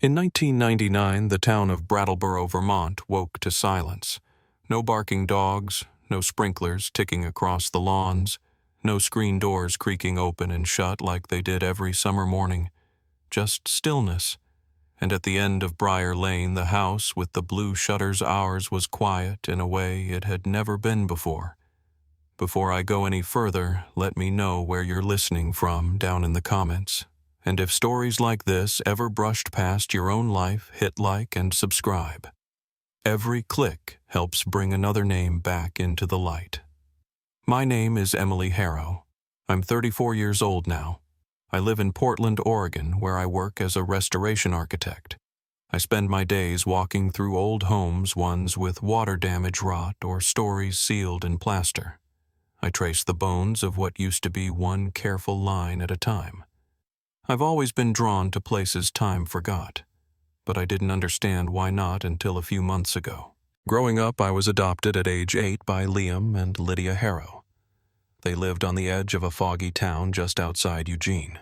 In 1999, the town of Brattleboro, Vermont woke to silence. No barking dogs, no sprinklers ticking across the lawns, no screen doors creaking open and shut like they did every summer morning. Just stillness. And at the end of Briar Lane, the house with the blue shutters, ours, was quiet in a way it had never been before. Before I go any further, let me know where you're listening from down in the comments. And if stories like this ever brushed past your own life, hit like and subscribe. Every click helps bring another name back into the light. My name is Emily Harrow. I'm 34 years old now. I live in Portland, Oregon, where I work as a restoration architect. I spend my days walking through old homes, ones with water damage, rot, or stories sealed in plaster. I trace the bones of what used to be one careful line at a time. I've always been drawn to places time forgot, but I didn't understand why not until a few months ago. Growing up, I was adopted at age 8 by Liam and Lydia Harrow. They lived on the edge of a foggy town just outside Eugene.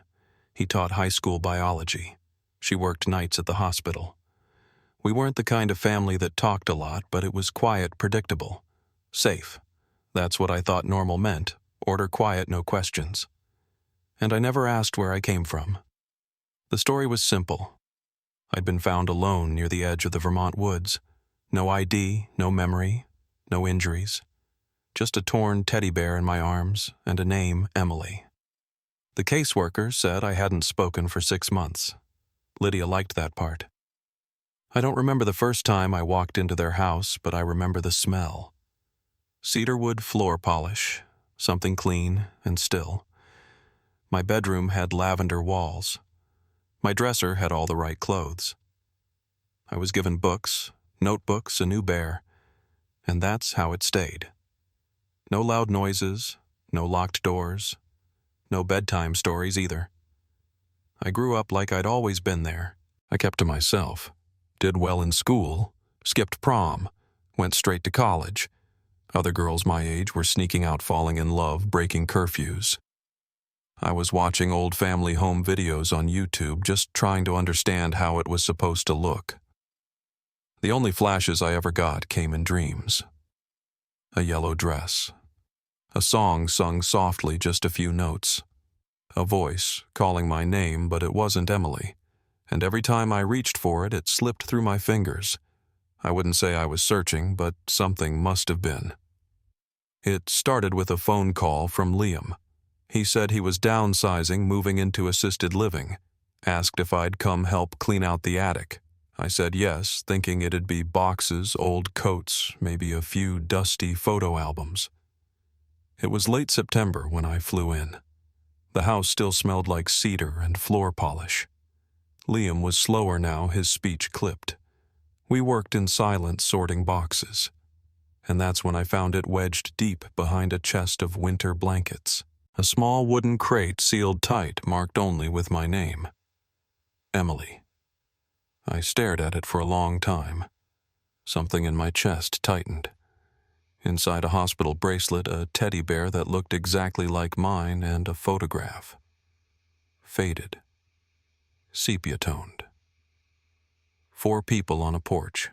He taught high school biology. She worked nights at the hospital. We weren't the kind of family that talked a lot, but it was quiet, predictable. Safe. That's what I thought normal meant. Order quiet, no questions. And I never asked where I came from. The story was simple. I'd been found alone near the edge of the Vermont woods. No ID, no memory, no injuries. Just a torn teddy bear in my arms and a name, Emily. The caseworker said I hadn't spoken for 6 months. Lydia liked that part. I don't remember the first time I walked into their house, but I remember the smell. Cedarwood floor polish, something clean and still. My bedroom had lavender walls. My dresser had all the right clothes. I was given books, notebooks, a new bear, and that's how it stayed. No loud noises, no locked doors, no bedtime stories either. I grew up like I'd always been there. I kept to myself, did well in school, skipped prom, went straight to college. Other girls my age were sneaking out, falling in love, breaking curfews. I was watching old family home videos on YouTube, just trying to understand how it was supposed to look. The only flashes I ever got came in dreams. A yellow dress. A song sung softly, just a few notes. A voice calling my name, but it wasn't Emily. And every time I reached for it, it slipped through my fingers. I wouldn't say I was searching, but something must have been. It started with a phone call from Liam. He said he was downsizing, moving into assisted living. Asked if I'd come help clean out the attic. I said yes, thinking it'd be boxes, old coats, maybe a few dusty photo albums. It was late September when I flew in. The house still smelled like cedar and floor polish. Liam was slower now, his speech clipped. We worked in silence, sorting boxes. And that's when I found it wedged deep behind a chest of winter blankets. A small wooden crate sealed tight, marked only with my name. Emily. I stared at it for a long time. Something in my chest tightened. Inside a hospital bracelet, a teddy bear that looked exactly like mine, and a photograph. Faded. Sepia-toned. 4 people on a porch.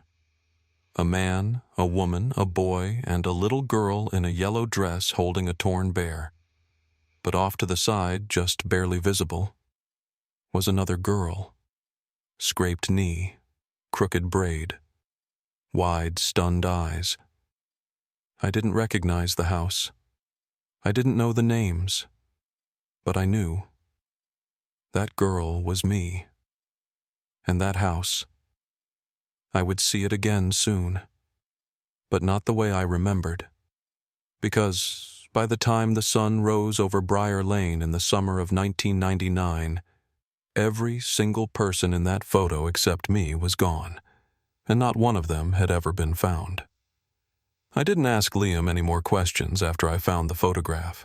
A man, a woman, a boy, and a little girl in a yellow dress holding a torn bear. But off to the side, just barely visible, was another girl. Scraped knee, crooked braid, wide, stunned eyes. I didn't recognize the house. I didn't know the names, but I knew. That girl was me. And that house. I would see it again soon, but not the way I remembered. Because by the time the sun rose over Briar Lane in the summer of 1999, every single person in that photo except me was gone, and not one of them had ever been found. I didn't ask Liam any more questions after I found the photograph.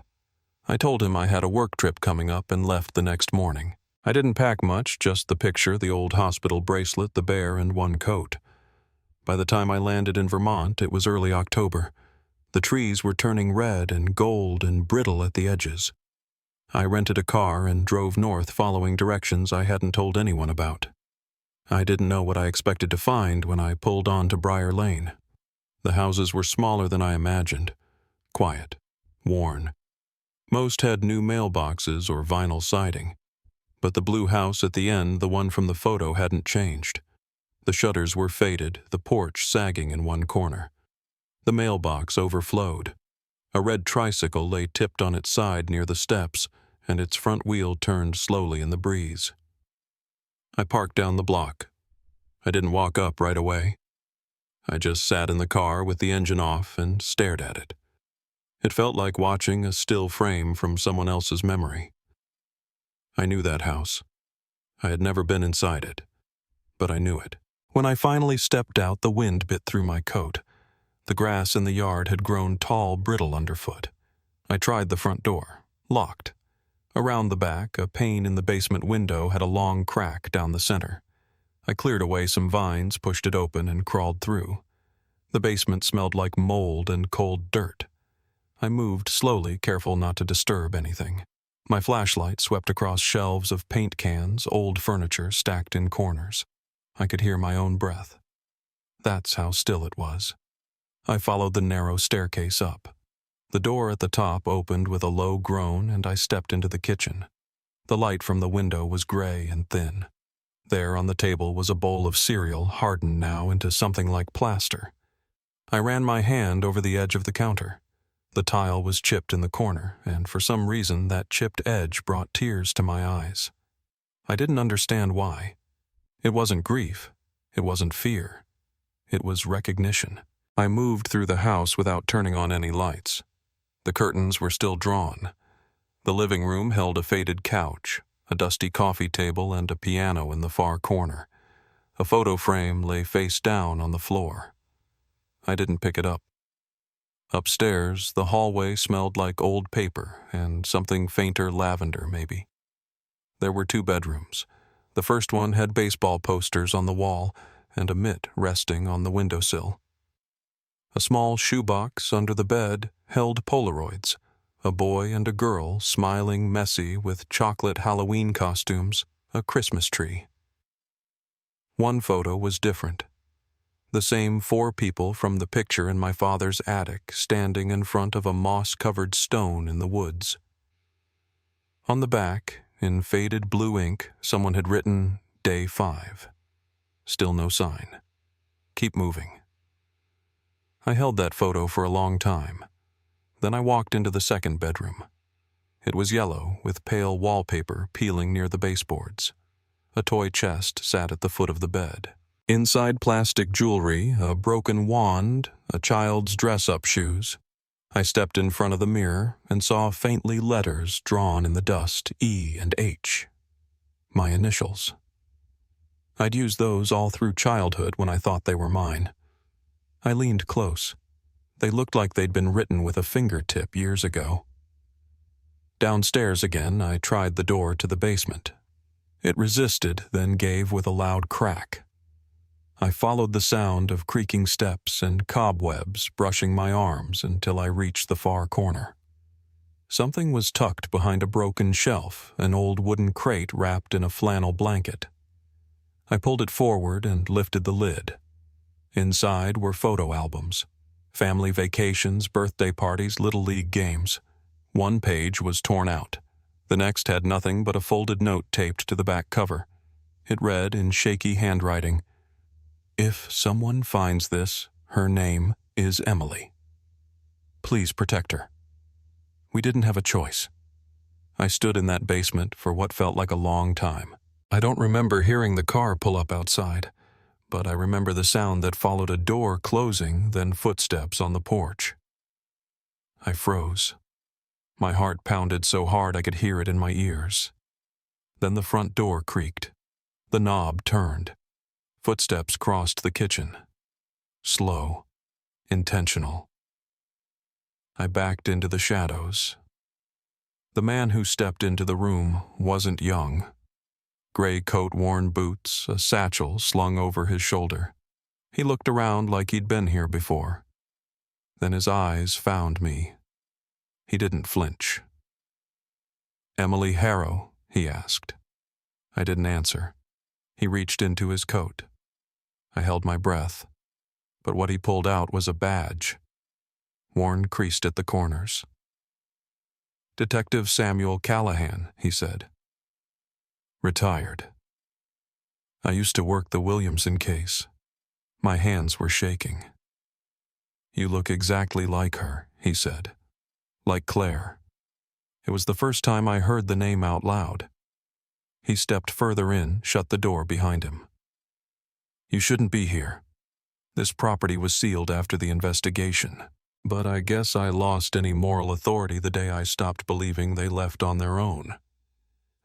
I told him I had a work trip coming up and left the next morning. I didn't pack much, just the picture, the old hospital bracelet, the bear, and one coat. By the time I landed in Vermont, it was early October. The trees were turning red and gold and brittle at the edges. I rented a car and drove north following directions I hadn't told anyone about. I didn't know what I expected to find when I pulled on to Briar Lane. The houses were smaller than I imagined. Quiet. Worn. Most had new mailboxes or vinyl siding. But the blue house at the end, the one from the photo, hadn't changed. The shutters were faded, the porch sagging in one corner. The mailbox overflowed. A red tricycle lay tipped on its side near the steps, and its front wheel turned slowly in the breeze. I parked down the block. I didn't walk up right away. I just sat in the car with the engine off and stared at it. It felt like watching a still frame from someone else's memory. I knew that house. I had never been inside it, but I knew it. When I finally stepped out, the wind bit through my coat. The grass in the yard had grown tall, brittle underfoot. I tried the front door. Locked. Around the back, a pane in the basement window had a long crack down the center. I cleared away some vines, pushed it open, and crawled through. The basement smelled like mold and cold dirt. I moved slowly, careful not to disturb anything. My flashlight swept across shelves of paint cans, old furniture stacked in corners. I could hear my own breath. That's how still it was. I followed the narrow staircase up. The door at the top opened with a low groan, and I stepped into the kitchen. The light from the window was gray and thin. There on the table was a bowl of cereal, hardened now into something like plaster. I ran my hand over the edge of the counter. The tile was chipped in the corner, and for some reason that chipped edge brought tears to my eyes. I didn't understand why. It wasn't grief. It wasn't fear. It was recognition. I moved through the house without turning on any lights. The curtains were still drawn. The living room held a faded couch, a dusty coffee table, and a piano in the far corner. A photo frame lay face down on the floor. I didn't pick it up. Upstairs, the hallway smelled like old paper and something fainter lavender, maybe. There were 2 bedrooms. The first one had baseball posters on the wall and a mitt resting on the windowsill. A small shoebox under the bed held Polaroids, a boy and a girl smiling messy with chocolate Halloween costumes, a Christmas tree. One photo was different. The same 4 people from the picture in my father's attic standing in front of a moss-covered stone in the woods. On the back, in faded blue ink, someone had written, Day 5. Still no sign. Keep moving. I held that photo for a long time. Then I walked into the second bedroom. It was yellow, with pale wallpaper peeling near the baseboards. A toy chest sat at the foot of the bed. Inside plastic jewelry, a broken wand, a child's dress-up shoes. I stepped in front of the mirror and saw faintly letters drawn in the dust, E and H. My initials. I'd used those all through childhood when I thought they were mine. I leaned close. They looked like they'd been written with a fingertip years ago. Downstairs again, I tried the door to the basement. It resisted, then gave with a loud crack. I followed the sound of creaking steps and cobwebs brushing my arms until I reached the far corner. Something was tucked behind a broken shelf, an old wooden crate wrapped in a flannel blanket. I pulled it forward and lifted the lid. Inside were photo albums. Family vacations, birthday parties, little league games. One page was torn out. The next had nothing but a folded note taped to the back cover. It read in shaky handwriting, If someone finds this, her name is Emily. Please protect her. We didn't have a choice. I stood in that basement for what felt like a long time. I don't remember hearing the car pull up outside, but I remember the sound that followed a door closing, then footsteps on the porch. I froze. My heart pounded so hard I could hear it in my ears. Then the front door creaked. The knob turned. Footsteps crossed the kitchen. Slow. Intentional. I backed into the shadows. The man who stepped into the room wasn't young. Gray coat-worn boots, a satchel slung over his shoulder. He looked around like he'd been here before. Then his eyes found me. He didn't flinch. Emily Harrow, he asked. I didn't answer. He reached into his coat. I held my breath, but what he pulled out was a badge, worn creased at the corners. "Detective Samuel Callahan," he said. "Retired. I used to work the Williamson case." My hands were shaking. "You look exactly like her," he said. "Like Claire." It was the first time I heard the name out loud. He stepped further in, shut the door behind him. "You shouldn't be here. This property was sealed after the investigation, but I guess I lost any moral authority the day I stopped believing they left on their own."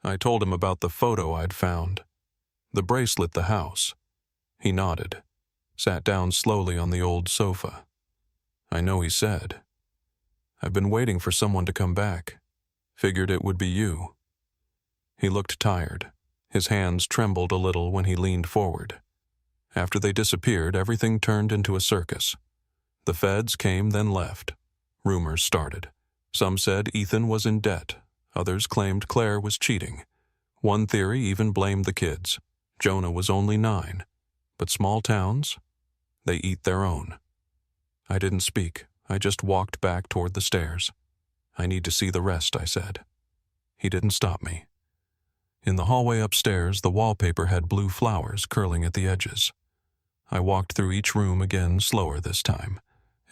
I told him about the photo I'd found, the bracelet, the house. He nodded, sat down slowly on the old sofa. "I know," he said. "I've been waiting for someone to come back. Figured it would be you." He looked tired. His hands trembled a little when he leaned forward. After they disappeared, everything turned into a circus. The feds came, then left. Rumors started. Some said Ethan was in debt. Others claimed Claire was cheating. One theory even blamed the kids. Jonah was only 9. But small towns, they eat their own. I didn't speak. I just walked back toward the stairs. "I need to see the rest," I said. He didn't stop me. In the hallway upstairs, the wallpaper had blue flowers curling at the edges. I walked through each room again, slower this time.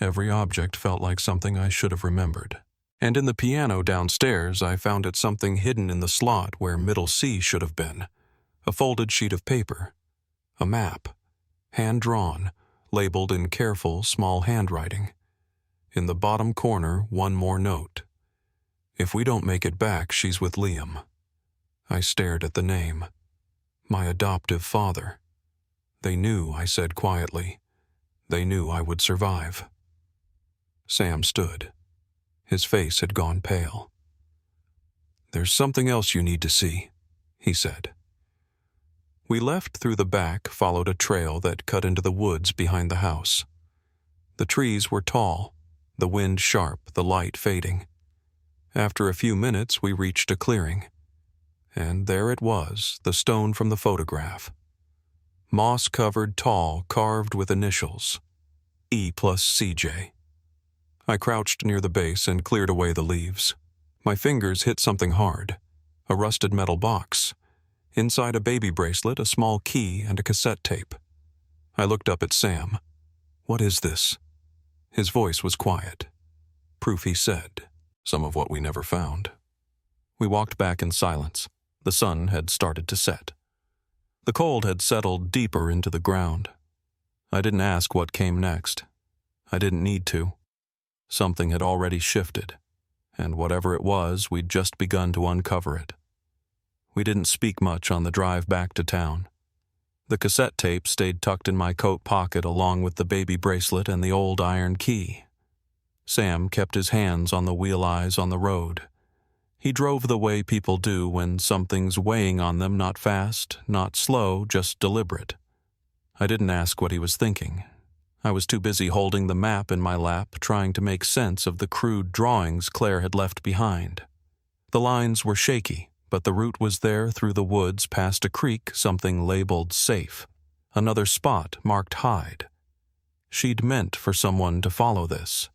Every object felt like something I should have remembered. And in the piano downstairs, I found it something hidden in the slot where middle C should have been. A folded sheet of paper. A map. Hand-drawn, labeled in careful, small handwriting. In the bottom corner, one more note. "If we don't make it back, she's with Liam." I stared at the name. My adoptive father. "They knew," I said quietly. "They knew I would survive." Sam stood. His face had gone pale. "There's something else you need to see," he said. We left through the back, followed a trail that cut into the woods behind the house. The trees were tall, the wind sharp, the light fading. After a few minutes, we reached a clearing. And there it was, the stone from the photograph. Moss-covered, tall, carved with initials. E+CJ. I crouched near the base and cleared away the leaves. My fingers hit something hard. A rusted metal box. Inside a baby bracelet, a small key, and a cassette tape. I looked up at Sam. "What is this?" His voice was quiet. "Proof," he said. "Some of what we never found." We walked back in silence. The sun had started to set. The cold had settled deeper into the ground. I didn't ask what came next. I didn't need to. Something had already shifted, and whatever it was, we'd just begun to uncover it. We didn't speak much on the drive back to town. The cassette tape stayed tucked in my coat pocket along with the baby bracelet and the old iron key. Sam kept his hands on the wheel eyes on the road. He drove the way people do when something's weighing on them, not fast, not slow, just deliberate. I didn't ask what he was thinking. I was too busy holding the map in my lap, trying to make sense of the crude drawings Claire had left behind. The lines were shaky, but the route was there through the woods past a creek, something labeled safe. Another spot marked hide. She'd meant for someone to follow this.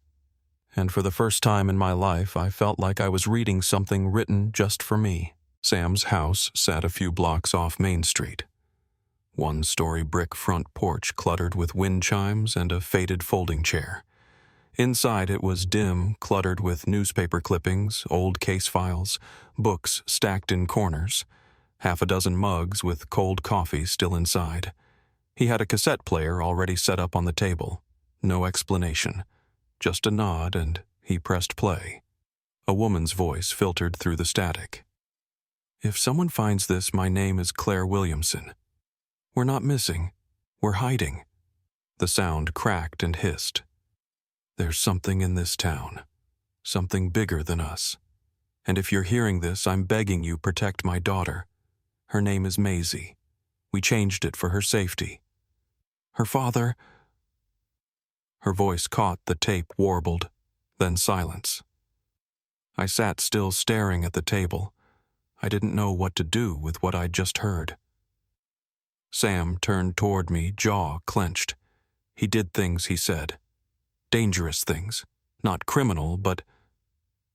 And for the first time in my life, I felt like I was reading something written just for me. Sam's house sat a few blocks off Main Street. One-story brick front porch cluttered with wind chimes and a faded folding chair. Inside it was dim, cluttered with newspaper clippings, old case files, books stacked in corners, half a dozen mugs with cold coffee still inside. He had a cassette player already set up on the table. No explanation. Just a nod, and he pressed play. A woman's voice filtered through the static. "If someone finds this, my name is Claire Williamson. We're not missing. We're hiding." The sound cracked and hissed. "There's something in this town. Something bigger than us. And if you're hearing this, I'm begging you protect my daughter. Her name is Maisie. We changed it for her safety. Her father—" Her voice caught, the tape warbled, then silence. I sat still staring at the table. I didn't know what to do with what I'd just heard. Sam turned toward me, jaw clenched. He did things, he said. Dangerous things. Not criminal, but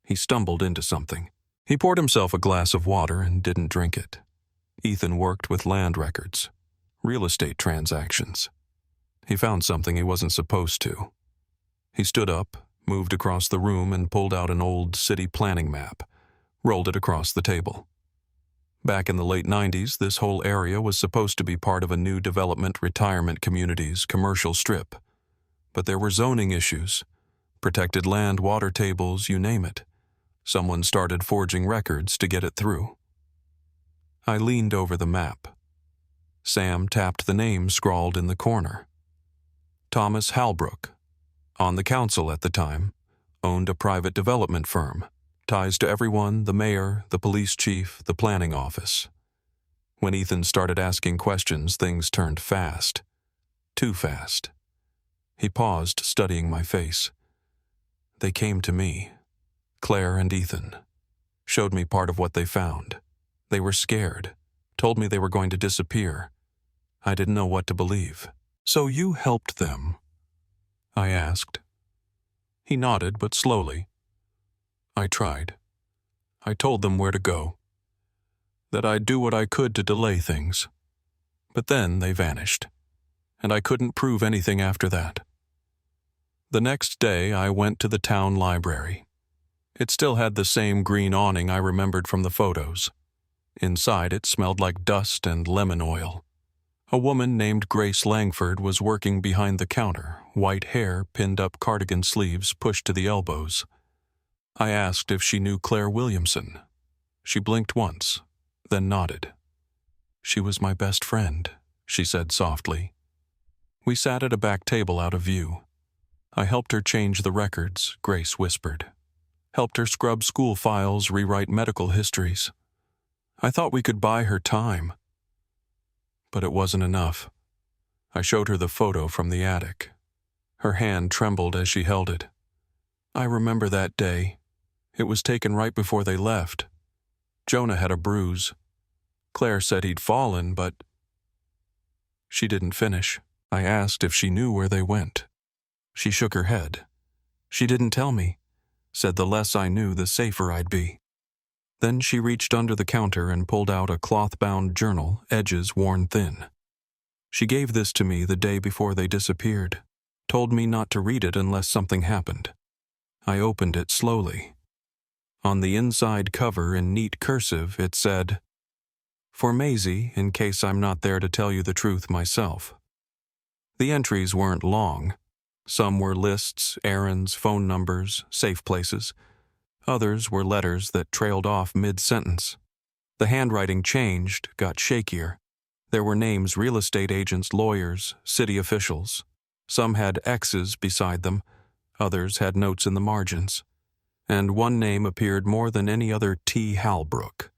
he stumbled into something. He poured himself a glass of water and didn't drink it. Ethan worked with land records, real estate transactions. He found something he wasn't supposed to. He stood up, moved across the room, and pulled out an old city planning map, rolled it across the table. Back in the late 90s, this whole area was supposed to be part of a new development retirement community's commercial strip. But there were zoning issues, protected land, water tables, you name it. Someone started forging records to get it through. I leaned over the map. Sam tapped the name scrawled in the corner. Thomas Halbrook, on the council at the time, owned a private development firm, ties to everyone, the mayor, the police chief, the planning office. When Ethan started asking questions, things turned fast. Too fast. He paused, studying my face. They came to me, Claire and Ethan, showed me part of what they found. They were scared, told me they were going to disappear. I didn't know what to believe. So you helped them? I asked. He nodded, but slowly. I tried. I told them where to go, that I'd do what I could to delay things. But then they vanished, and I couldn't prove anything after that. The next day, I went to the town library. It still had the same green awning I remembered from the photos. Inside, it smelled like dust and lemon oil. A woman named Grace Langford was working behind the counter, white hair, pinned up cardigan sleeves pushed to the elbows. I asked if she knew Claire Williamson. She blinked once, then nodded. She was my best friend, she said softly. We sat at a back table out of view. I helped her change the records, Grace whispered. Helped her scrub school files, rewrite medical histories. I thought we could buy her time. But it wasn't enough. I showed her the photo from the attic. Her hand trembled as she held it. I remember that day. It was taken right before they left. Jonah had a bruise. Claire said he'd fallen, but... She didn't finish. I asked if she knew where they went. She shook her head. She didn't tell me. Said the less I knew, the safer I'd be. Then she reached under the counter and pulled out a cloth-bound journal, edges worn thin. She gave this to me the day before they disappeared, told me not to read it unless something happened. I opened it slowly. On the inside cover in neat cursive, it said, "For Maisie, in case I'm not there to tell you the truth myself." The entries weren't long. Some were lists, errands, phone numbers, safe places. Others were letters that trailed off mid-sentence. The handwriting changed, got shakier. There were names, real estate agents, lawyers, city officials. Some had X's beside them. Others had notes in the margins. And one name appeared more than any other, T. Halbrook.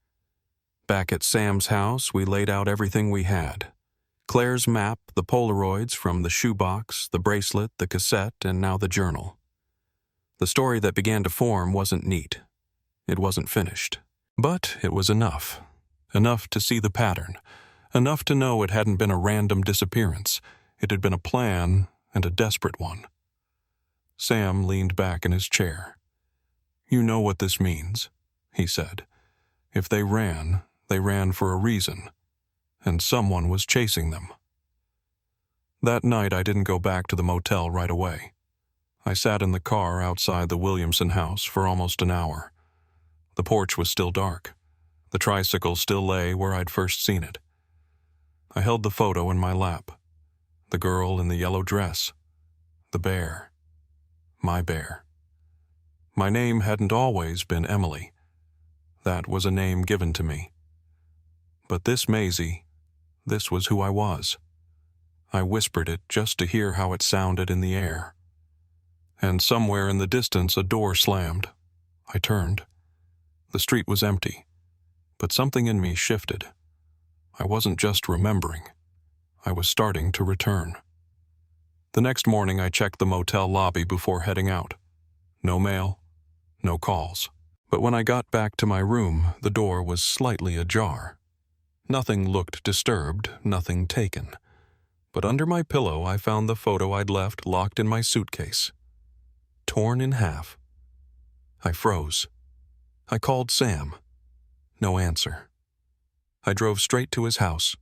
Back at Sam's house, we laid out everything we had. Claire's map, the Polaroids from the shoebox, the bracelet, the cassette, and now the journal. The story that began to form wasn't neat. It wasn't finished. But it was enough. Enough to see the pattern. Enough to know it hadn't been a random disappearance. It had been a plan, and a desperate one. Sam leaned back in his chair. "You know what this means," he said. "If they ran for a reason. And someone was chasing them." That night I didn't go back to the motel right away. I sat in the car outside the Williamson house for almost an hour. The porch was still dark. The tricycle still lay where I'd first seen it. I held the photo in my lap. The girl in the yellow dress. The bear. My bear. My name hadn't always been Emily. That was a name given to me. But this Maisie, this was who I was. I whispered it just to hear how it sounded in the air. And somewhere in the distance a door slammed. I turned. The street was empty, but something in me shifted. I wasn't just remembering. I was starting to return. The next morning I checked the motel lobby before heading out. No mail, no calls. But when I got back to my room, the door was slightly ajar. Nothing looked disturbed, nothing taken. But under my pillow I found the photo I'd left locked in my suitcase. Torn in half. I froze. I called Sam. No answer. I drove straight to his house.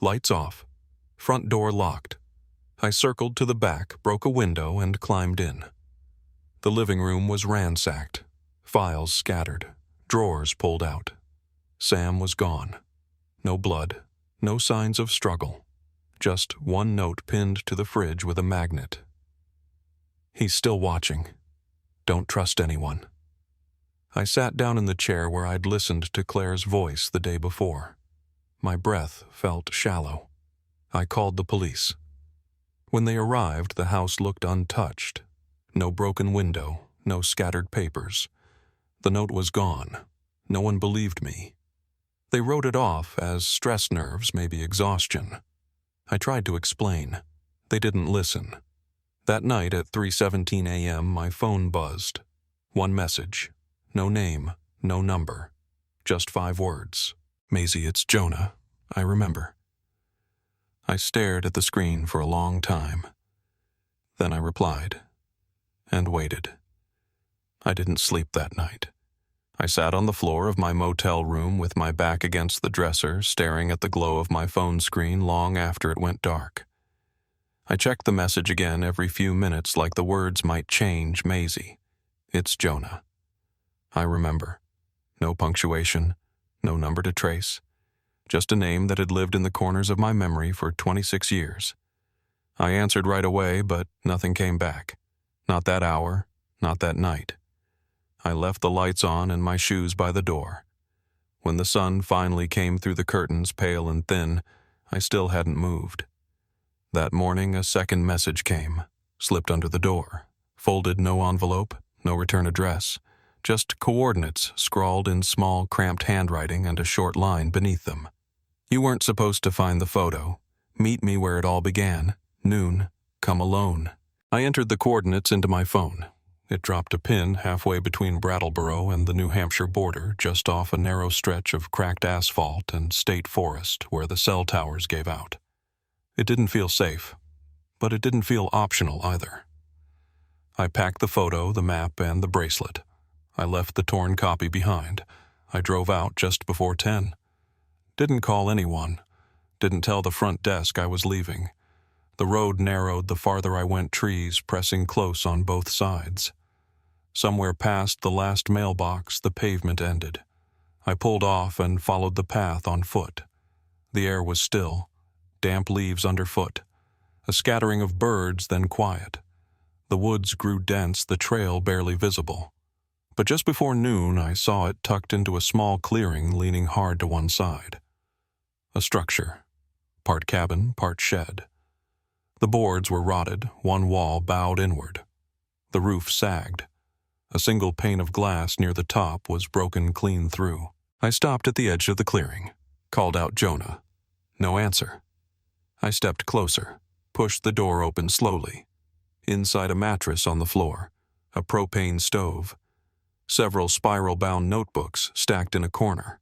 Lights off. Front door locked. I circled to the back, broke a window, and climbed in. The living room was ransacked. Files scattered. Drawers pulled out. Sam was gone. No blood. No signs of struggle. Just one note pinned to the fridge with a magnet. He's still watching. Don't trust anyone. I sat down in the chair where I'd listened to Claire's voice the day before. My breath felt shallow. I called the police. When they arrived, the house looked untouched. No broken window, no scattered papers. The note was gone. No one believed me. They wrote it off as stress nerves, maybe exhaustion. I tried to explain. They didn't listen. That night at 3:17 a.m., my phone buzzed. One message. No name, no number. Just 5 words. Maisie, it's Jonah. I remember. I stared at the screen for a long time. Then I replied. And waited. I didn't sleep that night. I sat on the floor of my motel room with my back against the dresser, staring at the glow of my phone screen long after it went dark. I checked the message again every few minutes like the words might change. Maisie. It's Jonah. I remember. No punctuation, no number to trace. Just a name that had lived in the corners of my memory for 26 years. I answered right away, but nothing came back. Not that hour, not that night. I left the lights on and my shoes by the door. When the sun finally came through the curtains, pale and thin, I still hadn't moved. That morning, a second message came, slipped under the door. Folded, no envelope, no return address. Just coordinates scrawled in small, cramped handwriting and a short line beneath them. You weren't supposed to find the photo. Meet me where it all began. Noon. Come alone. I entered the coordinates into my phone. It dropped a pin halfway between Brattleboro and the New Hampshire border, just off a narrow stretch of cracked asphalt and state forest where the cell towers gave out. It didn't feel safe, but it didn't feel optional either. I packed the photo, the map, and the bracelet. I left the torn copy behind. I drove out just before 10. Didn't call anyone. Didn't tell the front desk I was leaving. The road narrowed the farther I went, trees pressing close on both sides. Somewhere past the last mailbox, the pavement ended. I pulled off and followed the path on foot. The air was still, damp leaves underfoot. A scattering of birds, then quiet. The woods grew dense, the trail barely visible. But just before noon, I saw it tucked into a small clearing leaning hard to one side. A structure. Part cabin, part shed. The boards were rotted, one wall bowed inward. The roof sagged. A single pane of glass near the top was broken clean through. I stopped at the edge of the clearing, called out Jonah. No answer. I stepped closer, pushed the door open slowly. Inside, a mattress on the floor, a propane stove, several spiral-bound notebooks stacked in a corner.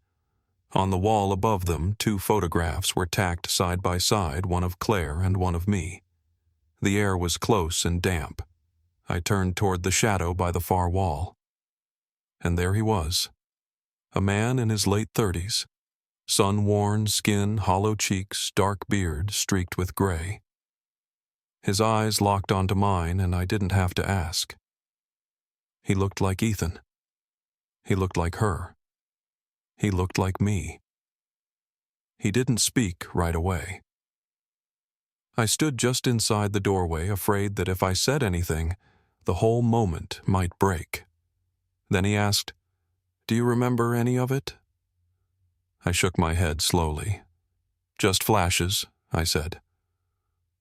On the wall above them, 2 photographs were tacked side by side, one of Claire and one of me. The air was close and damp. I turned toward the shadow by the far wall. And there he was, a man in his late 30s, sun-worn skin, hollow cheeks, dark beard streaked with gray. His eyes locked onto mine, and I didn't have to ask. He looked like Ethan. He looked like her. He looked like me. He didn't speak right away. I stood just inside the doorway, afraid that if I said anything, the whole moment might break. Then he asked, "Do you remember any of it?" I shook my head slowly. "Just flashes," I said.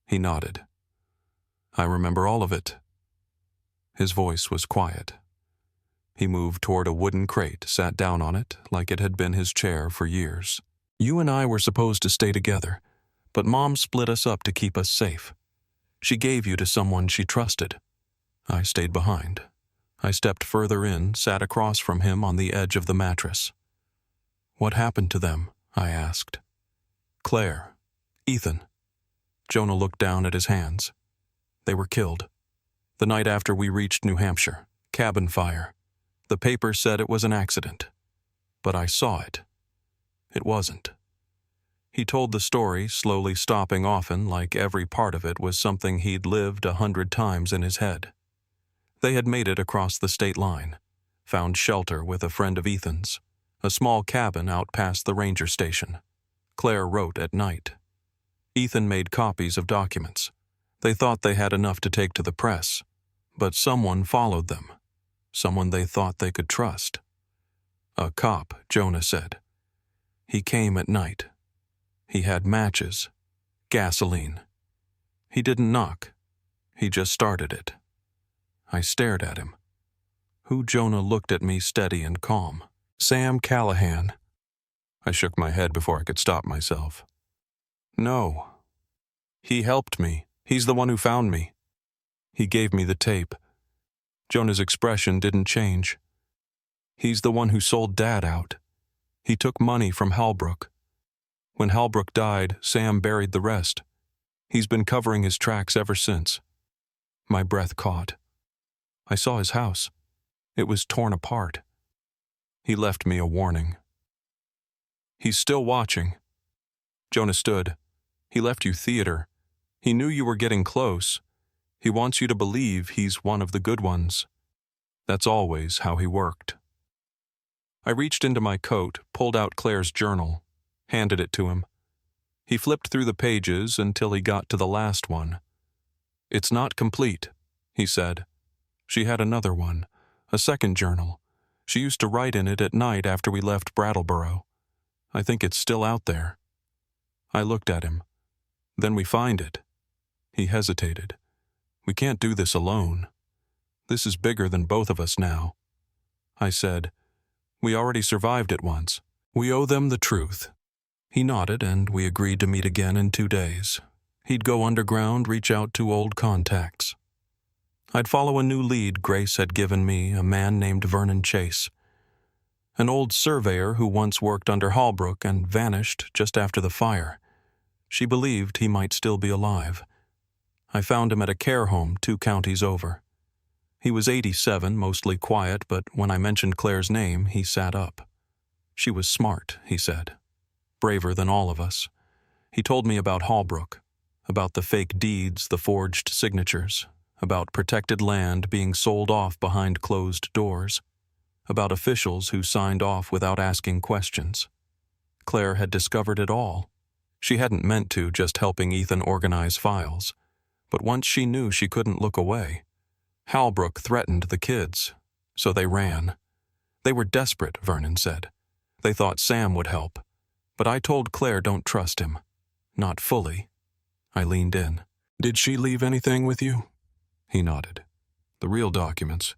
He nodded. "I remember all of it." His voice was quiet. He moved toward a wooden crate, sat down on it like it had been his chair for years. "You and I were supposed to stay together, but Mom split us up to keep us safe. She gave you to someone she trusted." I stayed behind. I stepped further in, sat across from him on the edge of the mattress. "What happened to them?" I asked. Claire. Ethan. Jonah looked down at his hands. They were killed. The night after we reached New Hampshire. Cabin fire. The paper said it was an accident. But I saw it. It wasn't. He told the story, slowly stopping often, like every part of it was something he'd lived 100 times in his head. They had made it across the state line, found shelter with a friend of Ethan's, a small cabin out past the ranger station. Claire wrote at night. Ethan made copies of documents. They thought they had enough to take to the press, but someone followed them, someone they thought they could trust. A cop, Jonah said. He came at night. He had matches, gasoline. He didn't knock. He just started it. I stared at him. Jonah looked at me steady and calm. Sam Callahan. I shook my head before I could stop myself. No. He helped me. He's the one who found me. He gave me the tape. Jonah's expression didn't change. He's the one who sold Dad out. He took money from Halbrook. When Halbrook died, Sam buried the rest. He's been covering his tracks ever since. My breath caught. I saw his house. It was torn apart. He left me a warning. He's still watching. Jonah stood. He left you theater. He knew you were getting close. He wants you to believe he's one of the good ones. That's always how he worked. I reached into my coat, pulled out Claire's journal, handed it to him. He flipped through the pages until he got to the last one. It's not complete, he said. She had another one, a second journal. She used to write in it at night after we left Brattleboro. I think it's still out there. I looked at him. Then we find it. He hesitated. We can't do this alone. This is bigger than both of us now. I said, we already survived it once. We owe them the truth. He nodded, and we agreed to meet again in 2 days. He'd go underground, reach out to old contacts. I'd follow a new lead Grace had given me, a man named Vernon Chase. An old surveyor who once worked under Halbrook and vanished just after the fire. She believed he might still be alive. I found him at a care home 2 counties over. He was 87, mostly quiet, but when I mentioned Claire's name, he sat up. She was smart, he said. Braver than all of us. He told me about Halbrook, about the fake deeds, the forged signatures, about protected land being sold off behind closed doors, about officials who signed off without asking questions. Claire had discovered it all. She hadn't meant to, just helping Ethan organize files. But once she knew, she couldn't look away. Halbrook threatened the kids, so they ran. They were desperate, Vernon said. They thought Sam would help. But I told Claire don't trust him. Not fully. I leaned in. Did she leave anything with you? He nodded. The real documents.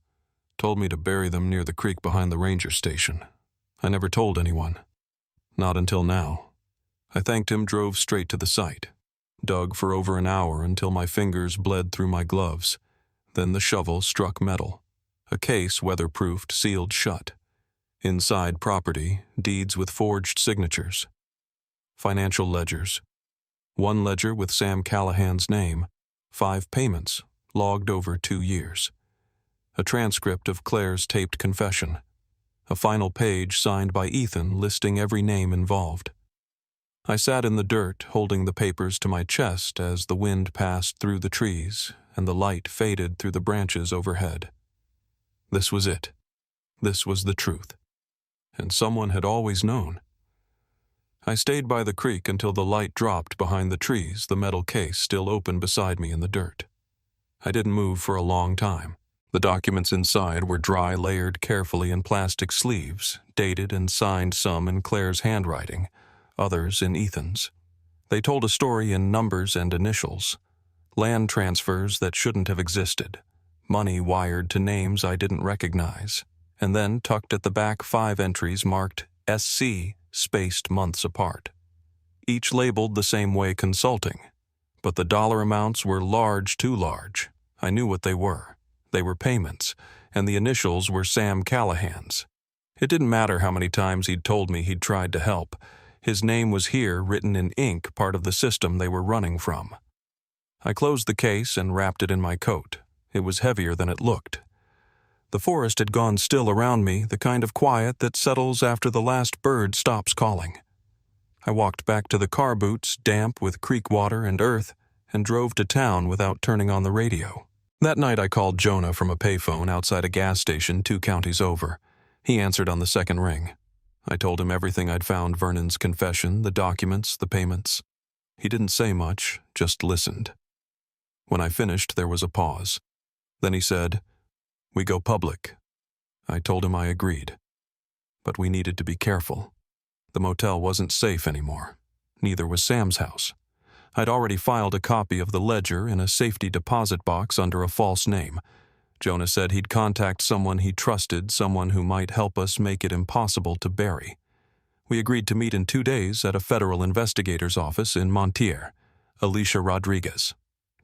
Told me to bury them near the creek behind the ranger station. I never told anyone. Not until now. I thanked him, drove straight to the site. Dug for over an hour until my fingers bled through my gloves. Then the shovel struck metal. A case weatherproofed, sealed shut. Inside property, deeds with forged signatures. Financial ledgers. 1 ledger with Sam Callahan's name. 5 payments, logged over 2 years. A transcript of Claire's taped confession. A final page signed by Ethan listing every name involved. I sat in the dirt, holding the papers to my chest as the wind passed through the trees and the light faded through the branches overhead. This was it. This was the truth. And someone had always known. I stayed by the creek until the light dropped behind the trees, the metal case still open beside me in the dirt. I didn't move for a long time. The documents inside were dry, layered carefully in plastic sleeves, dated and signed, some in Claire's handwriting, others in Ethan's. They told a story in numbers and initials. Land transfers that shouldn't have existed. Money wired to names I didn't recognize. And then, tucked at the back, 5 entries marked SC, spaced months apart. Each labeled the same way, consulting. But the dollar amounts were large, too large. I knew what they were. They were payments, and the initials were Sam Callahan's. It didn't matter how many times he'd told me he'd tried to help. His name was here written in ink, part of the system they were running from. I closed the case and wrapped it in my coat. It was heavier than it looked. The forest had gone still around me, the kind of quiet that settles after the last bird stops calling. I walked back to the car boots, damp with creek water and earth, and drove to town without turning on the radio. That night I called Jonah from a payphone outside a gas station 2 counties over. He answered on the second ring. I told him everything I'd found, Vernon's confession, the documents, the payments. He didn't say much, just listened. When I finished, there was a pause. Then he said, "We go public." I told him I agreed. But we needed to be careful. The motel wasn't safe anymore. Neither was Sam's house. I'd already filed a copy of the ledger in a safety deposit box under a false name. Jonah said he'd contact someone he trusted, someone who might help us make it impossible to bury. We agreed to meet in 2 days at a federal investigator's office in Montier, Alicia Rodriguez.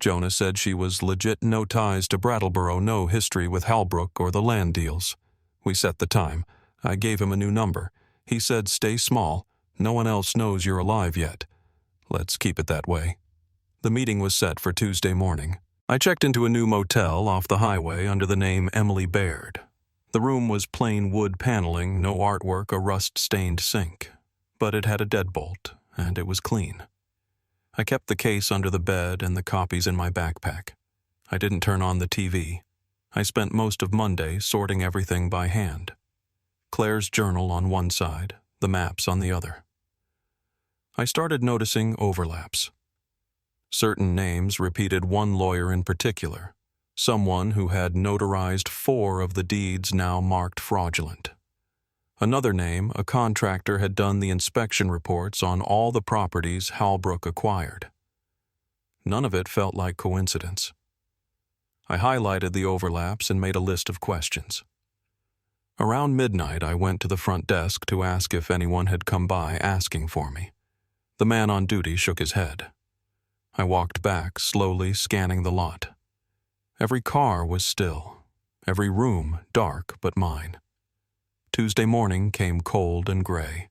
Jonah said she was legit, no ties to Brattleboro, no history with Halbrook or the land deals. We set the time. I gave him a new number. He said, "Stay small. No one else knows you're alive yet. Let's keep it that way." The meeting was set for Tuesday morning. I checked into a new motel off the highway under the name Emily Baird. The room was plain wood paneling, no artwork, a rust-stained sink. But it had a deadbolt, and it was clean. I kept the case under the bed and the copies in my backpack. I didn't turn on the TV. I spent most of Monday sorting everything by hand. Claire's journal on one side, the maps on the other. I started noticing overlaps. Certain names repeated one lawyer in particular, someone who had notarized 4 of the deeds now marked fraudulent. Another name, a contractor, had done the inspection reports on all the properties Halbrook acquired. None of it felt like coincidence. I highlighted the overlaps and made a list of questions. Around midnight, I went to the front desk to ask if anyone had come by asking for me. The man on duty shook his head. I walked back, slowly scanning the lot. Every car was still, every room dark but mine. Tuesday morning came cold and gray.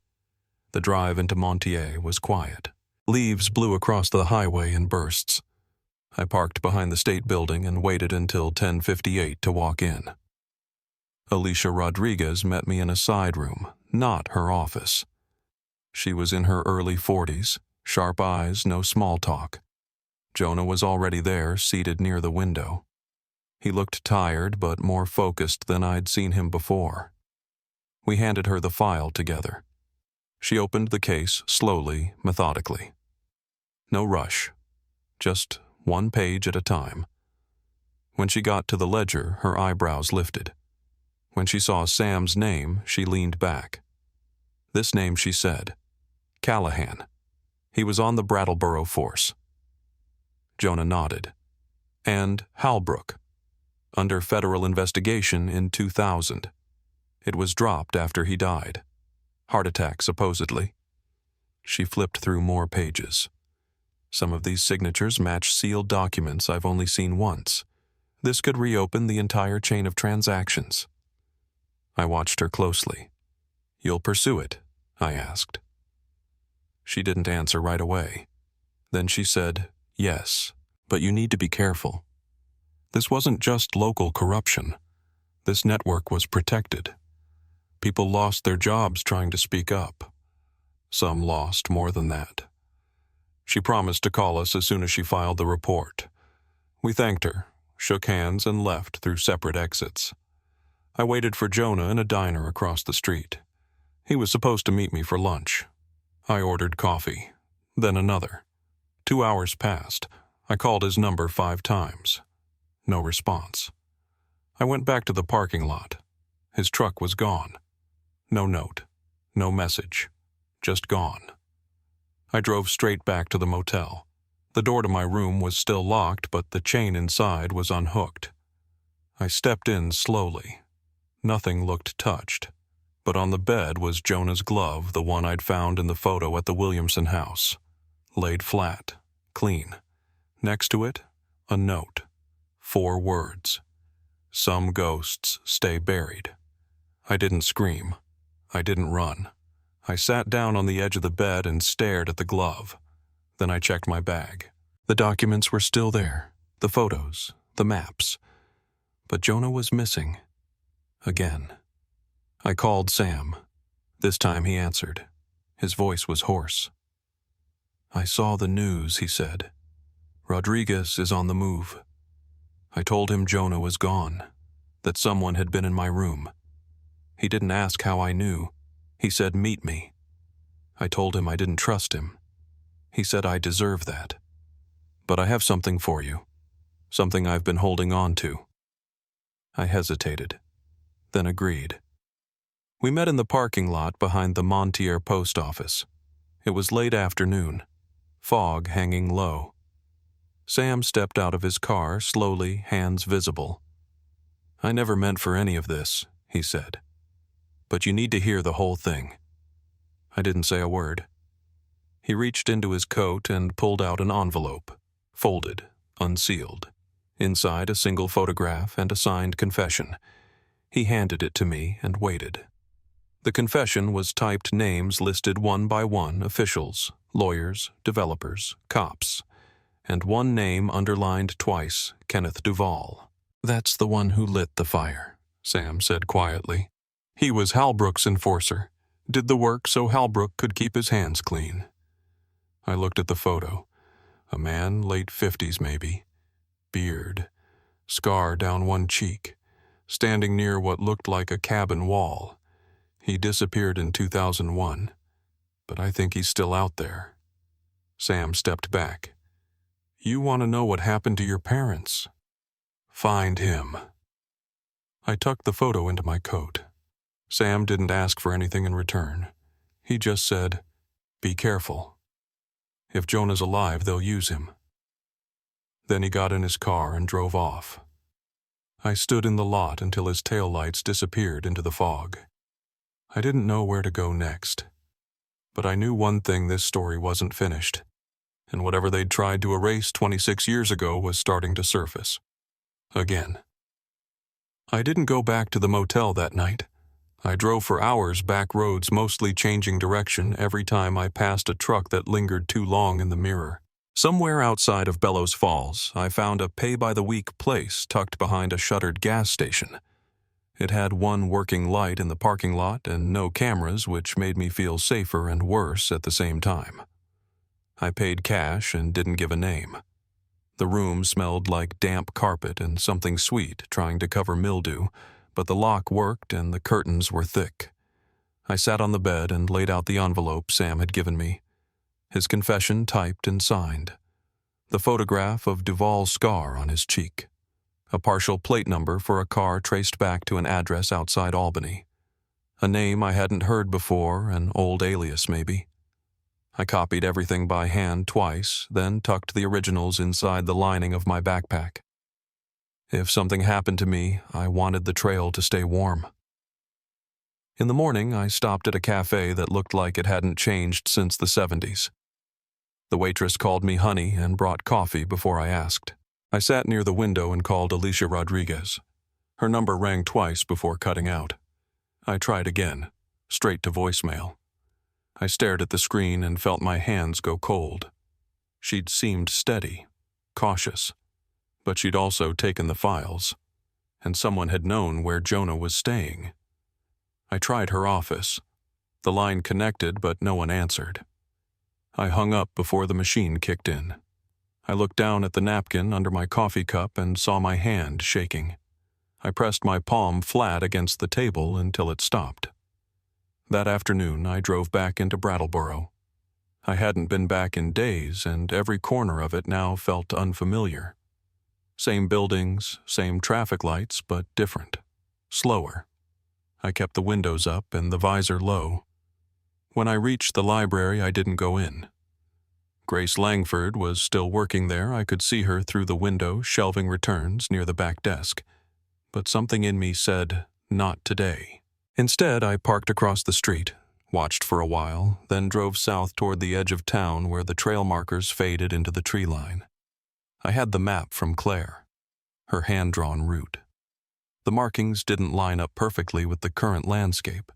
The drive into Montier was quiet. Leaves blew across the highway in bursts. I parked behind the state building and waited until 10:58 to walk in. Alicia Rodriguez met me in a side room, not her office. She was in her early 40s, sharp eyes, no small talk. Jonah was already there, seated near the window. He looked tired but more focused than I'd seen him before. We handed her the file together. She opened the case slowly, methodically. No rush, just one page at a time. When she got to the ledger, her eyebrows lifted. When she saw Sam's name, she leaned back. This name, she said, Callahan. He was on the Brattleboro force. Jonah nodded. And Halbrook, under federal investigation in 2000. It was dropped after he died. Heart attack, supposedly. She flipped through more pages. Some of these signatures match sealed documents I've only seen once. This could reopen the entire chain of transactions. I watched her closely. "You'll pursue it?" I asked. She didn't answer right away. Then she said, "Yes, but you need to be careful. This wasn't just local corruption. This network was protected. People lost their jobs trying to speak up. Some lost more than that." She promised to call us as soon as she filed the report. We thanked her, shook hands, and left through separate exits. I waited for Jonah in a diner across the street. He was supposed to meet me for lunch. I ordered coffee, then another. 2 hours passed. I called his number 5 times. No response. I went back to the parking lot. His truck was gone. No note, no message, just gone. I drove straight back to the motel. The door to my room was still locked, but the chain inside was unhooked. I stepped in slowly. Nothing looked touched, but on the bed was Jonah's glove, the one I'd found in the photo at the Williamson house. Laid flat, clean. Next to it, a note. 4 words. "Some ghosts stay buried." I didn't scream. I didn't run. I sat down on the edge of the bed and stared at the glove. Then I checked my bag. The documents were still there, the photos, the maps. But Jonah was missing. Again. I called Sam. This time he answered. His voice was hoarse. "I saw the news," he said. "Rodriguez is on the move." I told him Jonah was gone, that someone had been in my room. He didn't ask how I knew. He said, "Meet me." I told him I didn't trust him. He said I deserve that. "But I have something for you. Something I've been holding on to." I hesitated, then agreed. We met in the parking lot behind the Montier post office. It was late afternoon, fog hanging low. Sam stepped out of his car, slowly, hands visible. "I never meant for any of this," he said. "But you need to hear the whole thing." I didn't say a word. He reached into his coat and pulled out an envelope, folded, unsealed. Inside a single photograph and a signed confession. He handed it to me and waited. The confession was typed names listed one by one, officials, lawyers, developers, cops, and one name underlined twice, Kenneth Duvall. "That's the one who lit the fire," Sam said quietly. "He was Halbrook's enforcer, did the work so Halbrook could keep his hands clean." I looked at the photo. A man, late 50s maybe. Beard. Scar down one cheek. Standing near what looked like a cabin wall. He disappeared in 2001, but I think he's still out there. Sam stepped back. "You want to know what happened to your parents? Find him." I tucked the photo into my coat. Sam didn't ask for anything in return. He just said, "Be careful. If Jonah's alive, they'll use him." Then he got in his car and drove off. I stood in the lot until his taillights disappeared into the fog. I didn't know where to go next. But I knew one thing: this story wasn't finished. And whatever they'd tried to erase 26 years ago was starting to surface. Again. I didn't go back to the motel that night. I drove for hours back roads, mostly changing direction every time I passed a truck that lingered too long in the mirror. Somewhere outside of Bellows Falls, I found a pay-by-the-week place tucked behind a shuttered gas station. It had one working light in the parking lot and no cameras, which made me feel safer and worse at the same time. I paid cash and didn't give a name. The room smelled like damp carpet and something sweet trying to cover mildew, but the lock worked and the curtains were thick. I sat on the bed and laid out the envelope Sam had given me. His confession typed and signed. The photograph of Duvall's scar on his cheek. A partial plate number for a car traced back to an address outside Albany. A name I hadn't heard before, an old alias maybe. I copied everything by hand twice, then tucked the originals inside the lining of my backpack. If something happened to me, I wanted the trail to stay warm. In the morning, I stopped at a cafe that looked like it hadn't changed since the 70s. The waitress called me honey and brought coffee before I asked. I sat near the window and called Alicia Rodriguez. Her number rang twice before cutting out. I tried again, straight to voicemail. I stared at the screen and felt my hands go cold. She'd seemed steady, cautious, but she'd also taken the files, and someone had known where Jonah was staying. I tried her office. The line connected, but no one answered. I hung up before the machine kicked in. I looked down at the napkin under my coffee cup and saw my hand shaking. I pressed my palm flat against the table until it stopped. That afternoon, I drove back into Brattleboro. I hadn't been back in days, and every corner of it now felt unfamiliar. Same buildings, same traffic lights, but different. Slower. I kept the windows up and the visor low. When I reached the library, I didn't go in. Grace Langford was still working there. I could see her through the window, shelving returns near the back desk. But something in me said, not today. Instead, I parked across the street, watched for a while, then drove south toward the edge of town where the trail markers faded into the tree line. I had the map from Claire, her hand-drawn route. The markings didn't line up perfectly with the current landscape,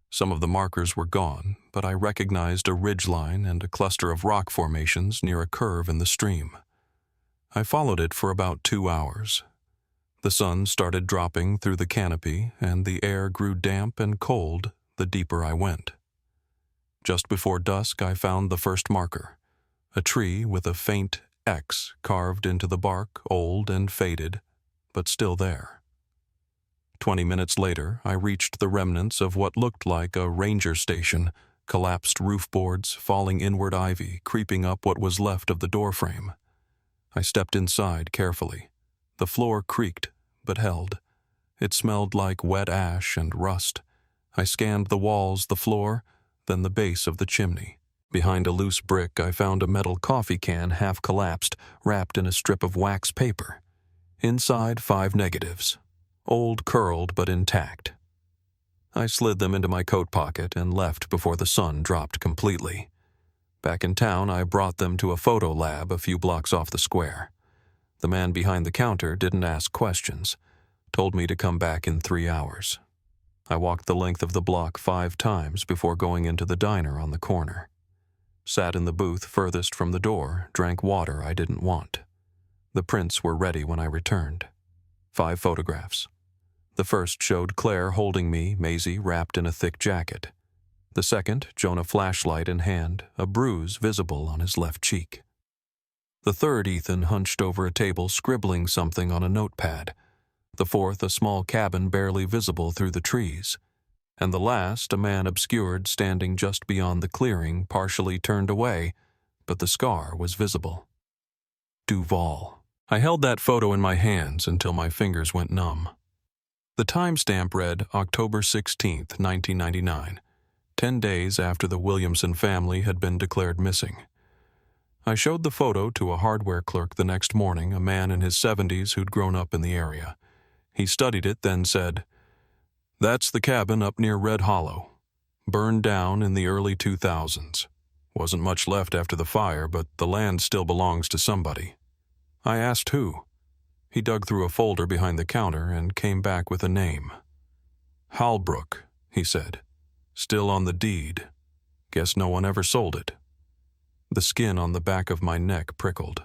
Some of the markers were gone, but I recognized a ridgeline and a cluster of rock formations near a curve in the stream. I followed it for about 2 hours. The sun started dropping through the canopy, and the air grew damp and cold the deeper I went. Just before dusk, I found the first marker, a tree with a faint X carved into the bark, old and faded, but still there. 20 minutes later, I reached the remnants of what looked like a ranger station, collapsed roof boards, falling inward ivy, creeping up what was left of the doorframe. I stepped inside carefully. The floor creaked, but held. It smelled like wet ash and rust. I scanned the walls, the floor, then the base of the chimney. Behind a loose brick, I found a metal coffee can half collapsed, wrapped in a strip of wax paper. Inside, 5 negatives. Old, curled, but intact. I slid them into my coat pocket and left before the sun dropped completely. Back in town, I brought them to a photo lab a few blocks off the square. The man behind the counter didn't ask questions, told me to come back in 3 hours. I walked the length of the block 5 times before going into the diner on the corner. Sat in the booth furthest from the door, drank water I didn't want. The prints were ready when I returned. 5 photographs. The first showed Claire holding me, Maisie wrapped in a thick jacket. The second, Jonah flashlight in hand, a bruise visible on his left cheek. The third, Ethan hunched over a table scribbling something on a notepad. The fourth, a small cabin barely visible through the trees. And the last, a man obscured standing just beyond the clearing, partially turned away, but the scar was visible. Duval. I held that photo in my hands until my fingers went numb. The timestamp read October 16, 1999, 10 days after the Williamson family had been declared missing. I showed the photo to a hardware clerk the next morning, a man in his 70s who'd grown up in the area. He studied it, then said, "That's the cabin up near Red Hollow. Burned down in the early 2000s. Wasn't much left after the fire, but the land still belongs to somebody." I asked who. He dug through a folder behind the counter and came back with a name. "Halbrook," he said. "Still on the deed. Guess no one ever sold it." The skin on the back of my neck prickled.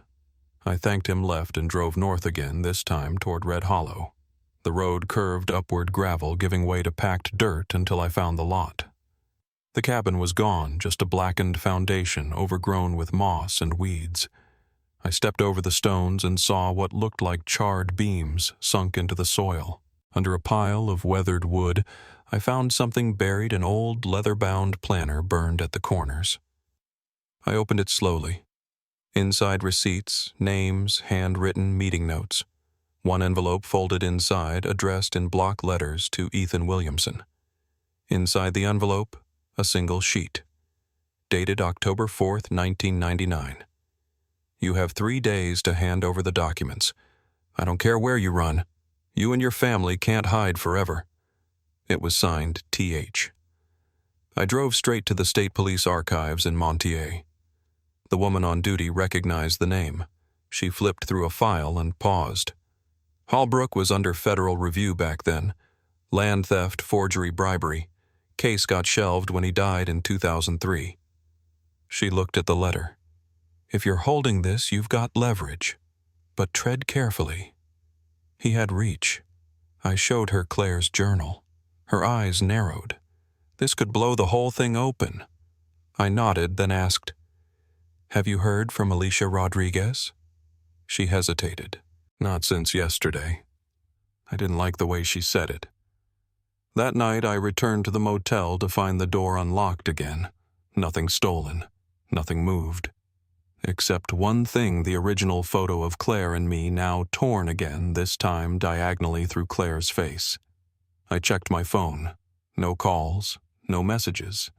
I thanked him, left, and drove north again, this time toward Red Hollow. The road curved upward gravel, giving way to packed dirt until I found the lot. The cabin was gone, just a blackened foundation overgrown with moss and weeds. I stepped over the stones and saw what looked like charred beams sunk into the soil. Under a pile of weathered wood, I found something buried, an old leather-bound planner burned at the corners. I opened it slowly. Inside, receipts, names, handwritten meeting notes. One envelope folded inside, addressed in block letters to Ethan Williamson. Inside the envelope, a single sheet. Dated October 4th, 1999. "You have 3 days to hand over the documents. I don't care where you run. You and your family can't hide forever." It was signed T.H. I drove straight to the State Police Archives in Montier. The woman on duty recognized the name. She flipped through a file and paused. Halbrook was under federal review back then. Land theft, forgery, bribery. Case got shelved when he died in 2003. She looked at the letter. "If you're holding this, you've got leverage. But tread carefully." He had reach. I showed her Claire's journal. Her eyes narrowed. This could blow the whole thing open. I nodded, then asked, "Have you heard from Alicia Rodriguez?" She hesitated. "Not since yesterday." I didn't like the way she said it. That night, I returned to the motel to find the door unlocked again. Nothing stolen. Nothing moved. Except one thing, the original photo of Claire and me now torn again, this time diagonally through Claire's face. I checked my phone. No calls, no messages.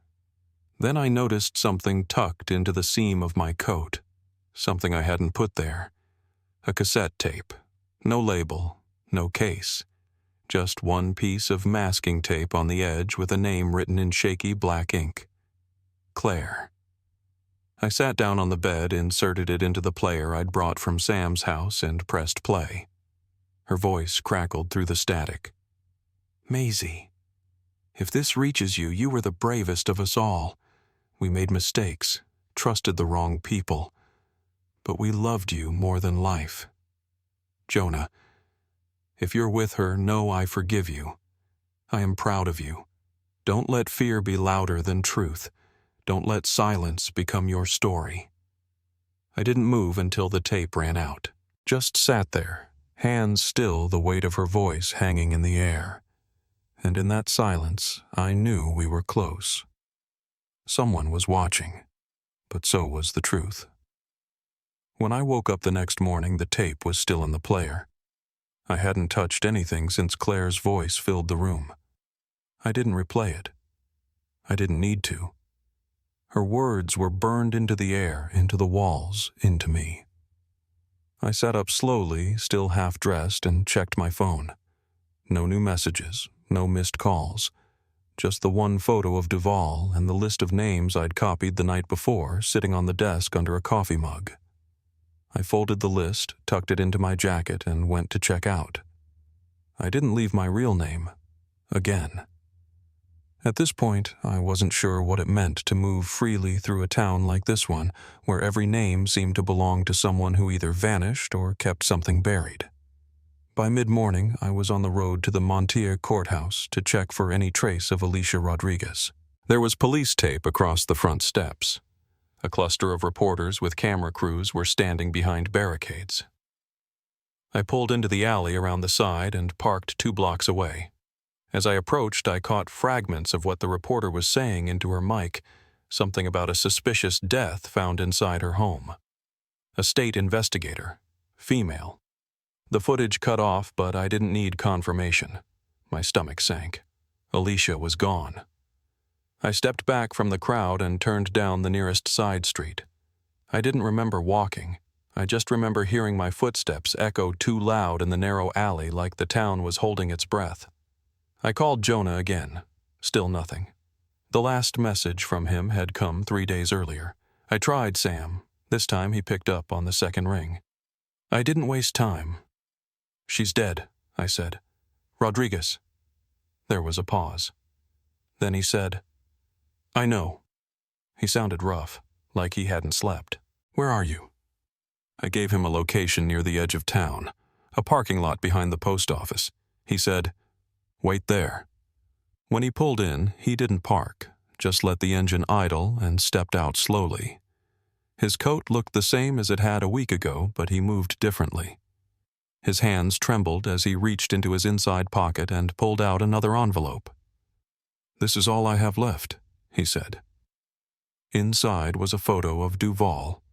Then I noticed something tucked into the seam of my coat, something I hadn't put there. A cassette tape. No label, no case. Just one piece of masking tape on the edge with a name written in shaky black ink. Claire. I sat down on the bed, inserted it into the player I'd brought from Sam's house, and pressed play. Her voice crackled through the static. "Maisie." If this reaches you, you were the bravest of us all. We made mistakes, trusted the wrong people, but we loved you more than life. Jonah, if you're with her, know I forgive you. I am proud of you. Don't let fear be louder than truth. Don't let silence become your story. I didn't move until the tape ran out. Just sat there, hands still, the weight of her voice hanging in the air. And in that silence, I knew we were close. Someone was watching, but so was the truth. When I woke up the next morning, the tape was still in the player. I hadn't touched anything since Claire's voice filled the room. I didn't replay it. I didn't need to. Her words were burned into the air, into the walls, into me. I sat up slowly, still half-dressed, and checked my phone. No new messages, no missed calls. Just the one photo of Duval and the list of names I'd copied the night before sitting on the desk under a coffee mug. I folded the list, tucked it into my jacket, and went to check out. I didn't leave my real name. Again. At this point, I wasn't sure what it meant to move freely through a town like this one, where every name seemed to belong to someone who either vanished or kept something buried. By mid-morning, I was on the road to the Montier courthouse to check for any trace of Alicia Rodriguez. There was police tape across the front steps. A cluster of reporters with camera crews were standing behind barricades. I pulled into the alley around the side and parked 2 blocks away. As I approached, I caught fragments of what the reporter was saying into her mic, something about a suspicious death found inside her home. A state investigator, female. The footage cut off, but I didn't need confirmation. My stomach sank. Alicia was gone. I stepped back from the crowd and turned down the nearest side street. I didn't remember walking. I just remember hearing my footsteps echo too loud in the narrow alley, like the town was holding its breath. I called Jonah again. Still nothing. The last message from him had come 3 days earlier. I tried Sam. This time he picked up on the second ring. I didn't waste time. "She's dead," I said. "Rodriguez." There was a pause. Then he said, "I know." He sounded rough, like he hadn't slept. "Where are you?" I gave him a location near the edge of town, a parking lot behind the post office. He said, "Wait there." When he pulled in, he didn't park, just let the engine idle and stepped out slowly. His coat looked the same as it had a week ago, but he moved differently. His hands trembled as he reached into his inside pocket and pulled out another envelope. "This is all I have left," he said. Inside was a photo of Duval.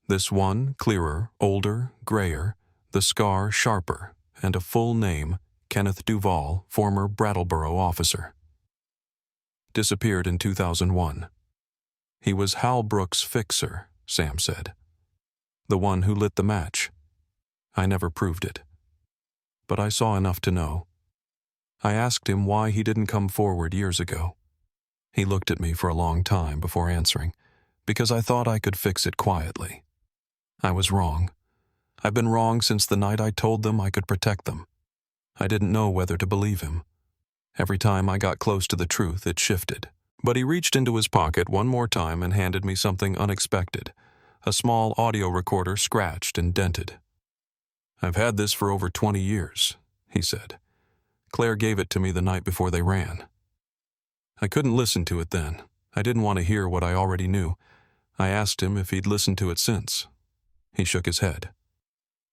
This one clearer, older, grayer, the scar sharper, and a full name, Kenneth Duval, former Brattleboro officer. Disappeared in 2001. He was Hal Brooks' fixer, Sam said. The one who lit the match. I never proved it. But I saw enough to know. I asked him why he didn't come forward years ago. He looked at me for a long time before answering, because I thought I could fix it quietly. I was wrong. I've been wrong since the night I told them I could protect them. I didn't know whether to believe him. Every time I got close to the truth, it shifted. But he reached into his pocket one more time and handed me something unexpected, a small audio recorder scratched and dented. "I've had this for over 20 years, he said. "Claire gave it to me the night before they ran." I couldn't listen to it then. I didn't want to hear what I already knew. I asked him if he'd listened to it since. He shook his head.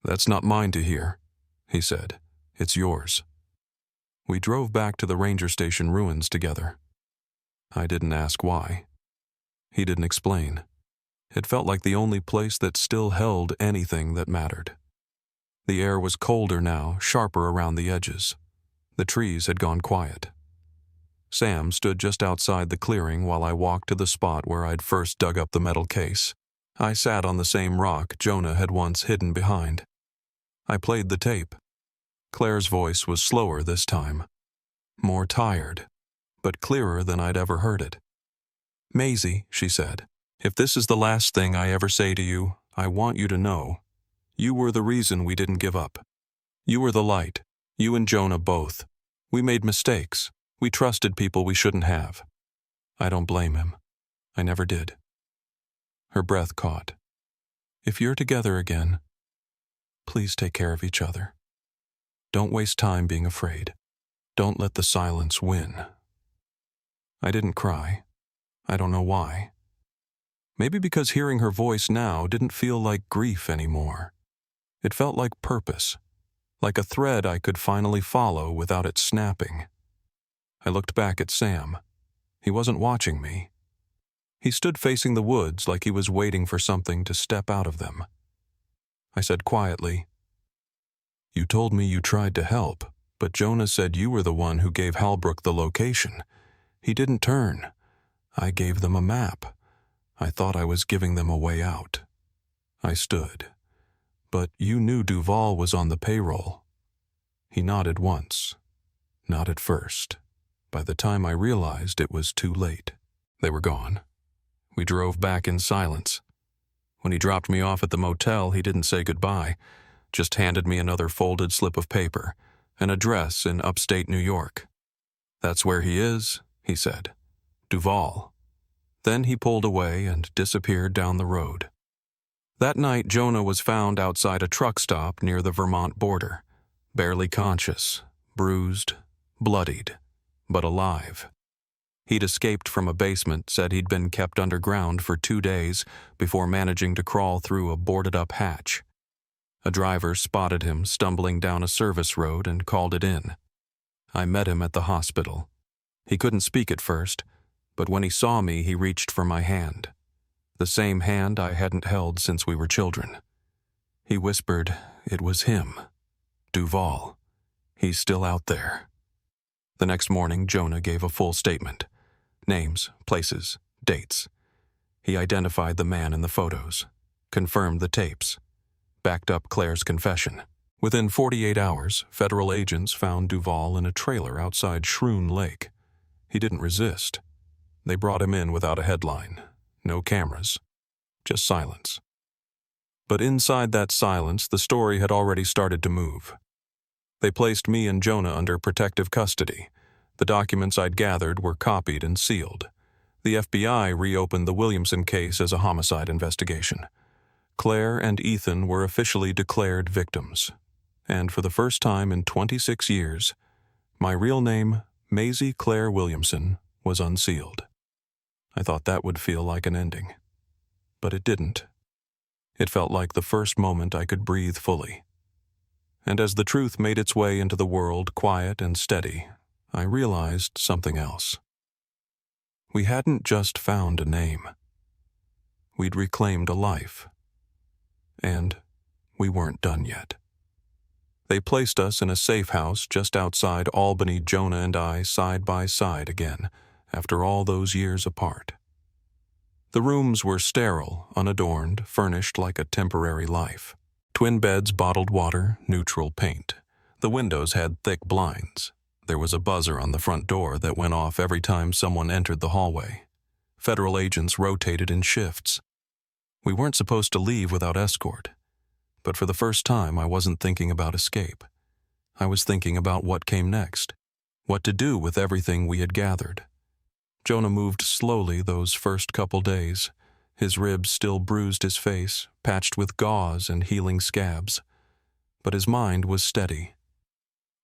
"That's not mine to hear," he said. "It's yours." We drove back to the ranger station ruins together. I didn't ask why. He didn't explain. It felt like the only place that still held anything that mattered. The air was colder now, sharper around the edges. The trees had gone quiet. Sam stood just outside the clearing while I walked to the spot where I'd first dug up the metal case. I sat on the same rock Jonah had once hidden behind. I played the tape. Claire's voice was slower this time. More tired, but clearer than I'd ever heard it. "Maisie," she said, "if this is the last thing I ever say to you, I want you to know. You were the reason we didn't give up. You were the light. You and Jonah both. We made mistakes. We trusted people we shouldn't have. I don't blame him. I never did. Her breath caught. If you're together again, please take care of each other. Don't waste time being afraid. Don't let the silence win. I didn't cry. I don't know why. Maybe because hearing her voice now didn't feel like grief anymore. It felt like purpose, like a thread I could finally follow without it snapping. I looked back at Sam. He wasn't watching me. He stood facing the woods like he was waiting for something to step out of them. I said quietly, "You told me you tried to help, but Jonah said you were the one who gave Halbrook the location. He didn't turn. I gave them a map. I thought I was giving them a way out." I stood. "But you knew Duval was on the payroll." He nodded once. Not at first. By the time I realized it was too late. They were gone. We drove back in silence. When he dropped me off at the motel, he didn't say goodbye, just handed me another folded slip of paper, an address in upstate New York. "That's where he is," he said. "Duval." Then he pulled away and disappeared down the road. That night, Jonah was found outside a truck stop near the Vermont border, barely conscious, bruised, bloodied, but alive. He'd escaped from a basement, said he'd been kept underground for 2 days before managing to crawl through a boarded-up hatch. A driver spotted him stumbling down a service road and called it in. I met him at the hospital. He couldn't speak at first, but when he saw me, he reached for my hand. The same hand I hadn't held since we were children. He whispered it was him, Duval. He's still out there. The next morning, Jonah gave a full statement. Names, places, dates. He identified the man in the photos, confirmed the tapes, backed up Claire's confession. Within 48 hours, federal agents found Duval in a trailer outside Shroon Lake. He didn't resist. They brought him in without a headline. No cameras. Just silence. But inside that silence, the story had already started to move. They placed me and Jonah under protective custody. The documents I'd gathered were copied and sealed. The FBI reopened the Williamson case as a homicide investigation. Claire and Ethan were officially declared victims. And for the first time in 26 years, my real name, Maisie Claire Williamson, was unsealed. I thought that would feel like an ending. But it didn't. It felt like the first moment I could breathe fully. And as the truth made its way into the world, quiet and steady, I realized something else. We hadn't just found a name. We'd reclaimed a life. And we weren't done yet. They placed us in a safe house just outside Albany, Jonah and I side by side again, after all those years apart. The rooms were sterile, unadorned, furnished like a temporary life. Twin beds, bottled water, neutral paint. The windows had thick blinds. There was a buzzer on the front door that went off every time someone entered the hallway. Federal agents rotated in shifts. We weren't supposed to leave without escort. But for the first time, I wasn't thinking about escape. I was thinking about what came next, what to do with everything we had gathered. Jonah moved slowly those first couple days. His ribs still bruised his face, patched with gauze and healing scabs. But his mind was steady.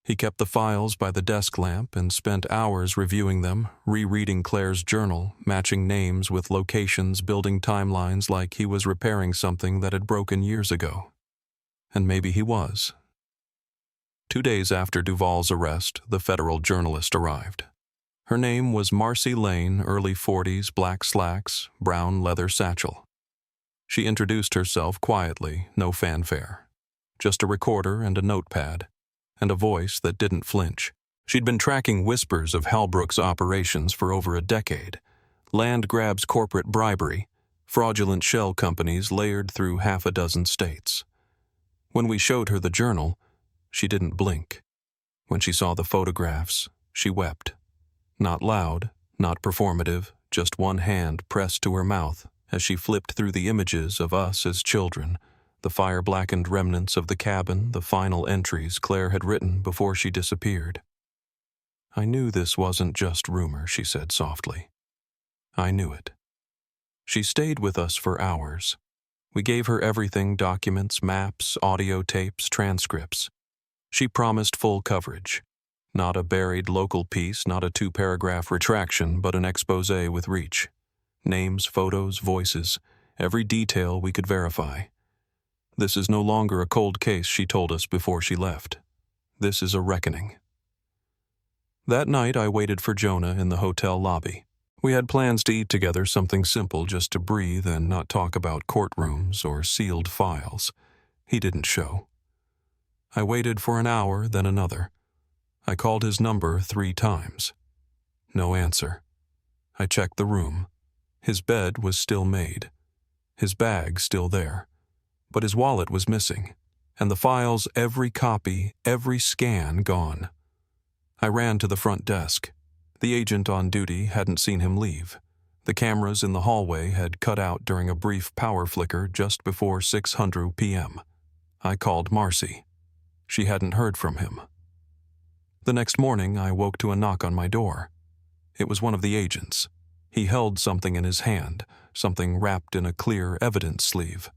He kept the files by the desk lamp and spent hours reviewing them, rereading Claire's journal, matching names with locations, building timelines like he was repairing something that had broken years ago. And maybe he was. 2 days after Duval's arrest, the federal journalist arrived. Her name was Marcy Lane, early 40s, black slacks, brown leather satchel. She introduced herself quietly, no fanfare. Just a recorder and a notepad, and a voice that didn't flinch. She'd been tracking whispers of Halbrook's operations for over a decade. Land grabs, corporate bribery, fraudulent shell companies layered through 6 states. When we showed her the journal, she didn't blink. When she saw the photographs, she wept. Not loud, not performative, just one hand pressed to her mouth as she flipped through the images of us as children, the fire-blackened remnants of the cabin, the final entries Claire had written before she disappeared. I knew this wasn't just rumor, she said softly. I knew it. She stayed with us for hours. We gave her everything: documents, maps, audio tapes, transcripts. She promised full coverage. Not a buried local piece, not a 2-paragraph retraction, but an expose with reach. Names, photos, voices, every detail we could verify. This is no longer a cold case, she told us before she left. This is a reckoning. That night I waited for Jonah in the hotel lobby. We had plans to eat together, something simple just to breathe and not talk about courtrooms or sealed files. He didn't show. I waited for an hour, then another. I called his number 3 times. No answer. I checked the room. His bed was still made. His bag still there. But his wallet was missing, and the files, every copy, every scan gone. I ran to the front desk. The agent on duty hadn't seen him leave. The cameras in the hallway had cut out during a brief power flicker just before 6:00 p.m. I called Marcy. She hadn't heard from him. The next morning, I woke to a knock on my door. It was one of the agents. He held something in his hand, something wrapped in a clear evidence sleeve.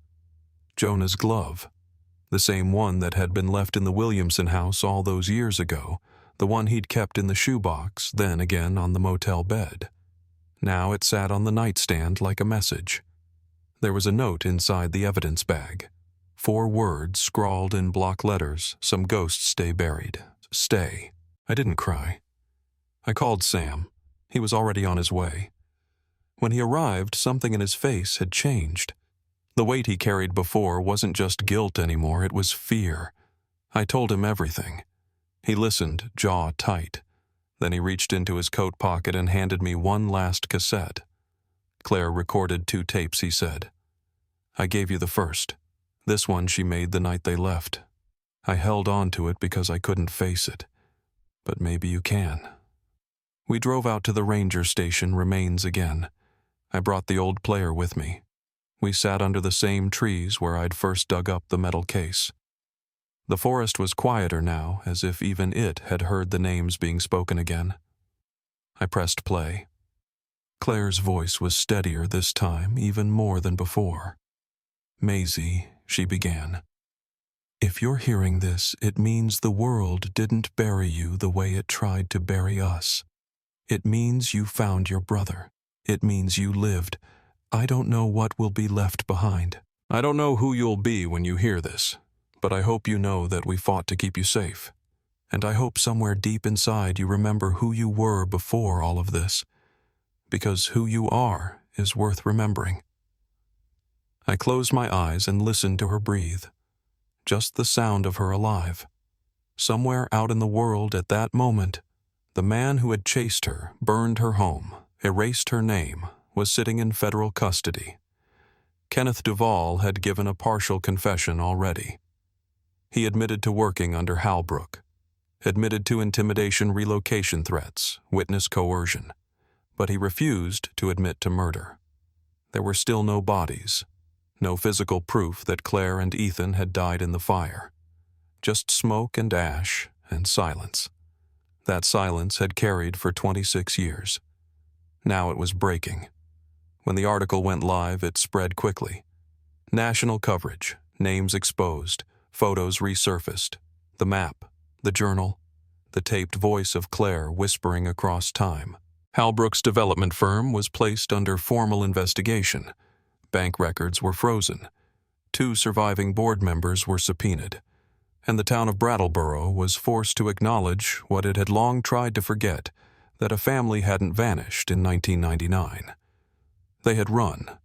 Jonah's glove. The same one that had been left in the Williamson house all those years ago, the one he'd kept in the shoebox, then again on the motel bed. Now it sat on the nightstand like a message. There was a note inside the evidence bag. 4 words scrawled in block letters: some ghosts stay buried. Stay. I didn't cry. I called Sam. He was already on his way. When he arrived, something in his face had changed. The weight he carried before wasn't just guilt anymore, it was fear. I told him everything. He listened, jaw tight. Then he reached into his coat pocket and handed me one last cassette. Claire recorded 2 tapes, he said. I gave you the first. This one she made the night they left. I held on to it because I couldn't face it. But maybe you can. We drove out to the ranger station, Remains again. I brought the old player with me. We sat under the same trees where I'd first dug up the metal case. The forest was quieter now, as if even it had heard the names being spoken again. I pressed play. Claire's voice was steadier this time, even more than before. Maisie, she began. If you're hearing this, it means the world didn't bury you the way it tried to bury us. It means you found your brother. It means you lived. I don't know what will be left behind. I don't know who you'll be when you hear this, but I hope you know that we fought to keep you safe. And I hope somewhere deep inside you remember who you were before all of this, because who you are is worth remembering. I closed my eyes and listened to her breathe. Just the sound of her alive. Somewhere out in the world at that moment, the man who had chased her, burned her home, erased her name, was sitting in federal custody. Kenneth Duvall had given a partial confession already. He admitted to working under Halbrook, admitted to intimidation, relocation threats, witness coercion, but he refused to admit to murder. There were still no bodies, no physical proof that Claire and Ethan had died in the fire. Just smoke and ash and silence. That silence had carried for 26 years. Now it was breaking. When the article went live, it spread quickly. National coverage, names exposed, photos resurfaced, the map, the journal, the taped voice of Claire whispering across time. Halbrook's development firm was placed under formal investigation. Bank records were frozen. 2 surviving board members were subpoenaed. And the town of Brattleboro was forced to acknowledge what it had long tried to forget, that a family hadn't vanished in 1999. They had run,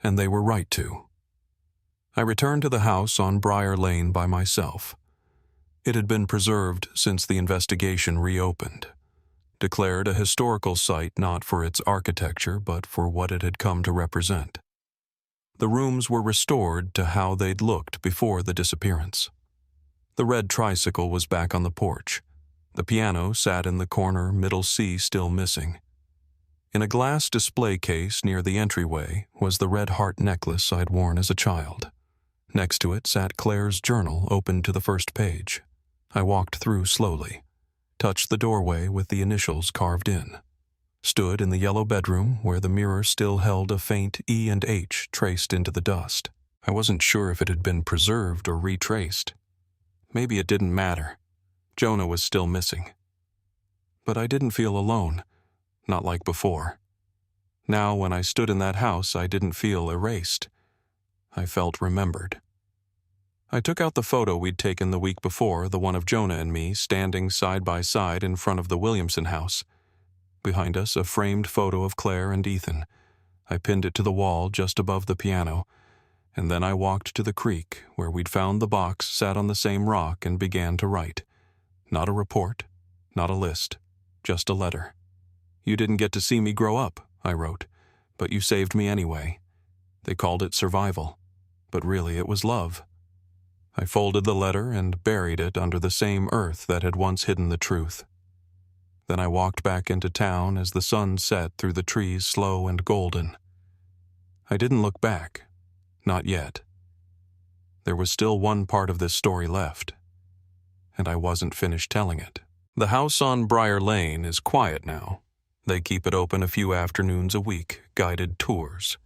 and they were right to. I returned to the house on Briar Lane by myself. It had been preserved since the investigation reopened, declared a historical site not for its architecture but for what it had come to represent. The rooms were restored to how they'd looked before the disappearance. The red tricycle was back on the porch. The piano sat in the corner, middle C still missing. In a glass display case near the entryway was the red heart necklace I'd worn as a child. Next to it sat Claire's journal open to the first page. I walked through slowly. touched the doorway with the initials carved in, stood in the yellow bedroom where the mirror still held a faint E and H traced into the dust. I wasn't sure if it had been preserved or retraced. Maybe it didn't matter. Jonah was still missing. But I didn't feel alone, not like before. Now, when I stood in that house, I didn't feel erased. I felt remembered. I took out the photo we'd taken the week before, the one of Jonah and me standing side by side in front of the Williamson house. Behind us, a framed photo of Claire and Ethan. I pinned it to the wall just above the piano, and then I walked to the creek where we'd found the box sat on the same rock and began to write. Not a report, not a list, just a letter. "You didn't get to see me grow up," I wrote, "but you saved me anyway." They called it survival, but really it was love. I folded the letter and buried it under the same earth that had once hidden the truth. Then I walked back into town as the sun set through the trees slow and golden. I didn't look back, not yet. There was still one part of this story left, and I wasn't finished telling it. The house on Briar Lane is quiet now. They keep it open a few afternoons a week, guided tours.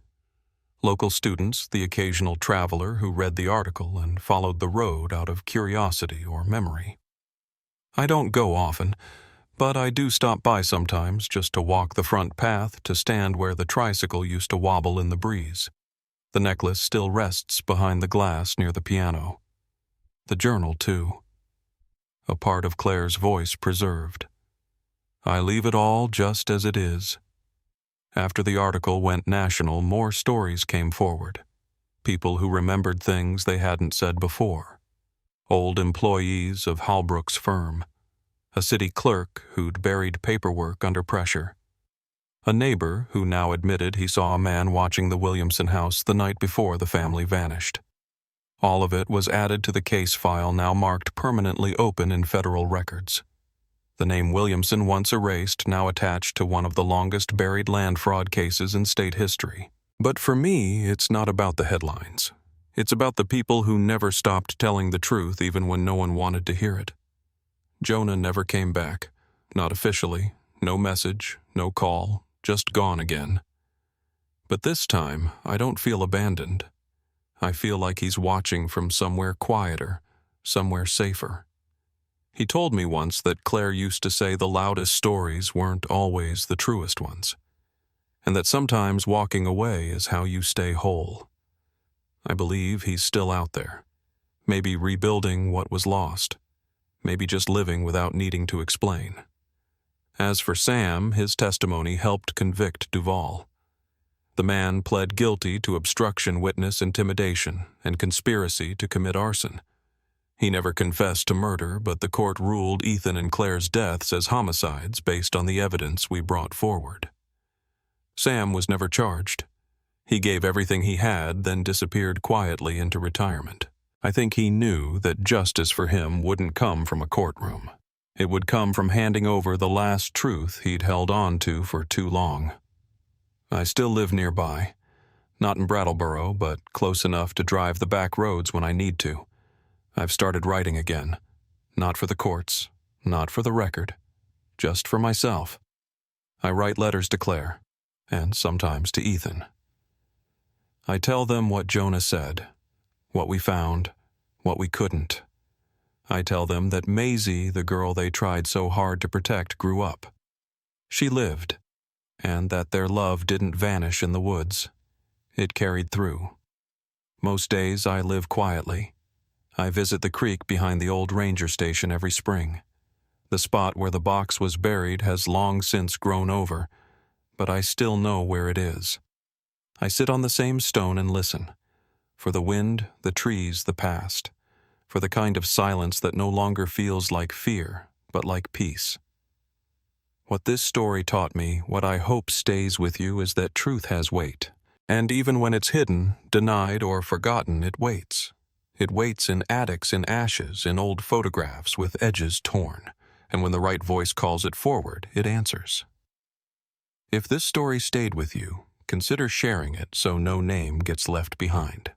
Local students, the occasional traveler who read the article and followed the road out of curiosity or memory. I don't go often, but I do stop by sometimes just to walk the front path to stand where the tricycle used to wobble in the breeze. The necklace still rests behind the glass near the piano. The journal, too. A part of Claire's voice preserved. I leave it all just as it is. After the article went national, more stories came forward. People who remembered things they hadn't said before. Old employees of Halbrook's firm. A city clerk who'd buried paperwork under pressure. A neighbor who now admitted he saw a man watching the Williamson house the night before the family vanished. All of it was added to the case file now marked permanently open in federal records. The name Williamson, once erased, now attached to one of the longest buried land fraud cases in state history. But for me, it's not about the headlines. It's about the people who never stopped telling the truth even when no one wanted to hear it. Jonah never came back. Not officially. No message, no call, just gone again. But this time, I don't feel abandoned. I feel like he's watching from somewhere quieter, somewhere safer. He told me once that Claire used to say the loudest stories weren't always the truest ones, and that sometimes walking away is how you stay whole. I believe he's still out there, maybe rebuilding what was lost, maybe just living without needing to explain. As for Sam, his testimony helped convict Duvall. The man pled guilty to obstruction, witness intimidation, and conspiracy to commit arson. He never confessed to murder, but the court ruled Ethan and Claire's deaths as homicides based on the evidence we brought forward. Sam was never charged. He gave everything he had, then disappeared quietly into retirement. I think he knew that justice for him wouldn't come from a courtroom. It would come from handing over the last truth he'd held on to for too long. I still live nearby. Not in Brattleboro, but close enough to drive the back roads when I need to. I've started writing again. Not for the courts, not for the record, just for myself. I write letters to Claire, and sometimes to Ethan. I tell them what Jonah said, what we found, what we couldn't. I tell them that Maisie, the girl they tried so hard to protect, grew up. She lived, and that their love didn't vanish in the woods. It carried through. Most days I live quietly. I visit the creek behind the old ranger station every spring. The spot where the box was buried has long since grown over, but I still know where it is. I sit on the same stone and listen, for the wind, the trees, the past, for the kind of silence that no longer feels like fear, but like peace. What this story taught me, what I hope stays with you, is that truth has weight. And even when it's hidden, denied, or forgotten, it waits. It waits in attics, in ashes, in old photographs with edges torn, and when the right voice calls it forward, it answers. If this story stayed with you, consider sharing it so no name gets left behind.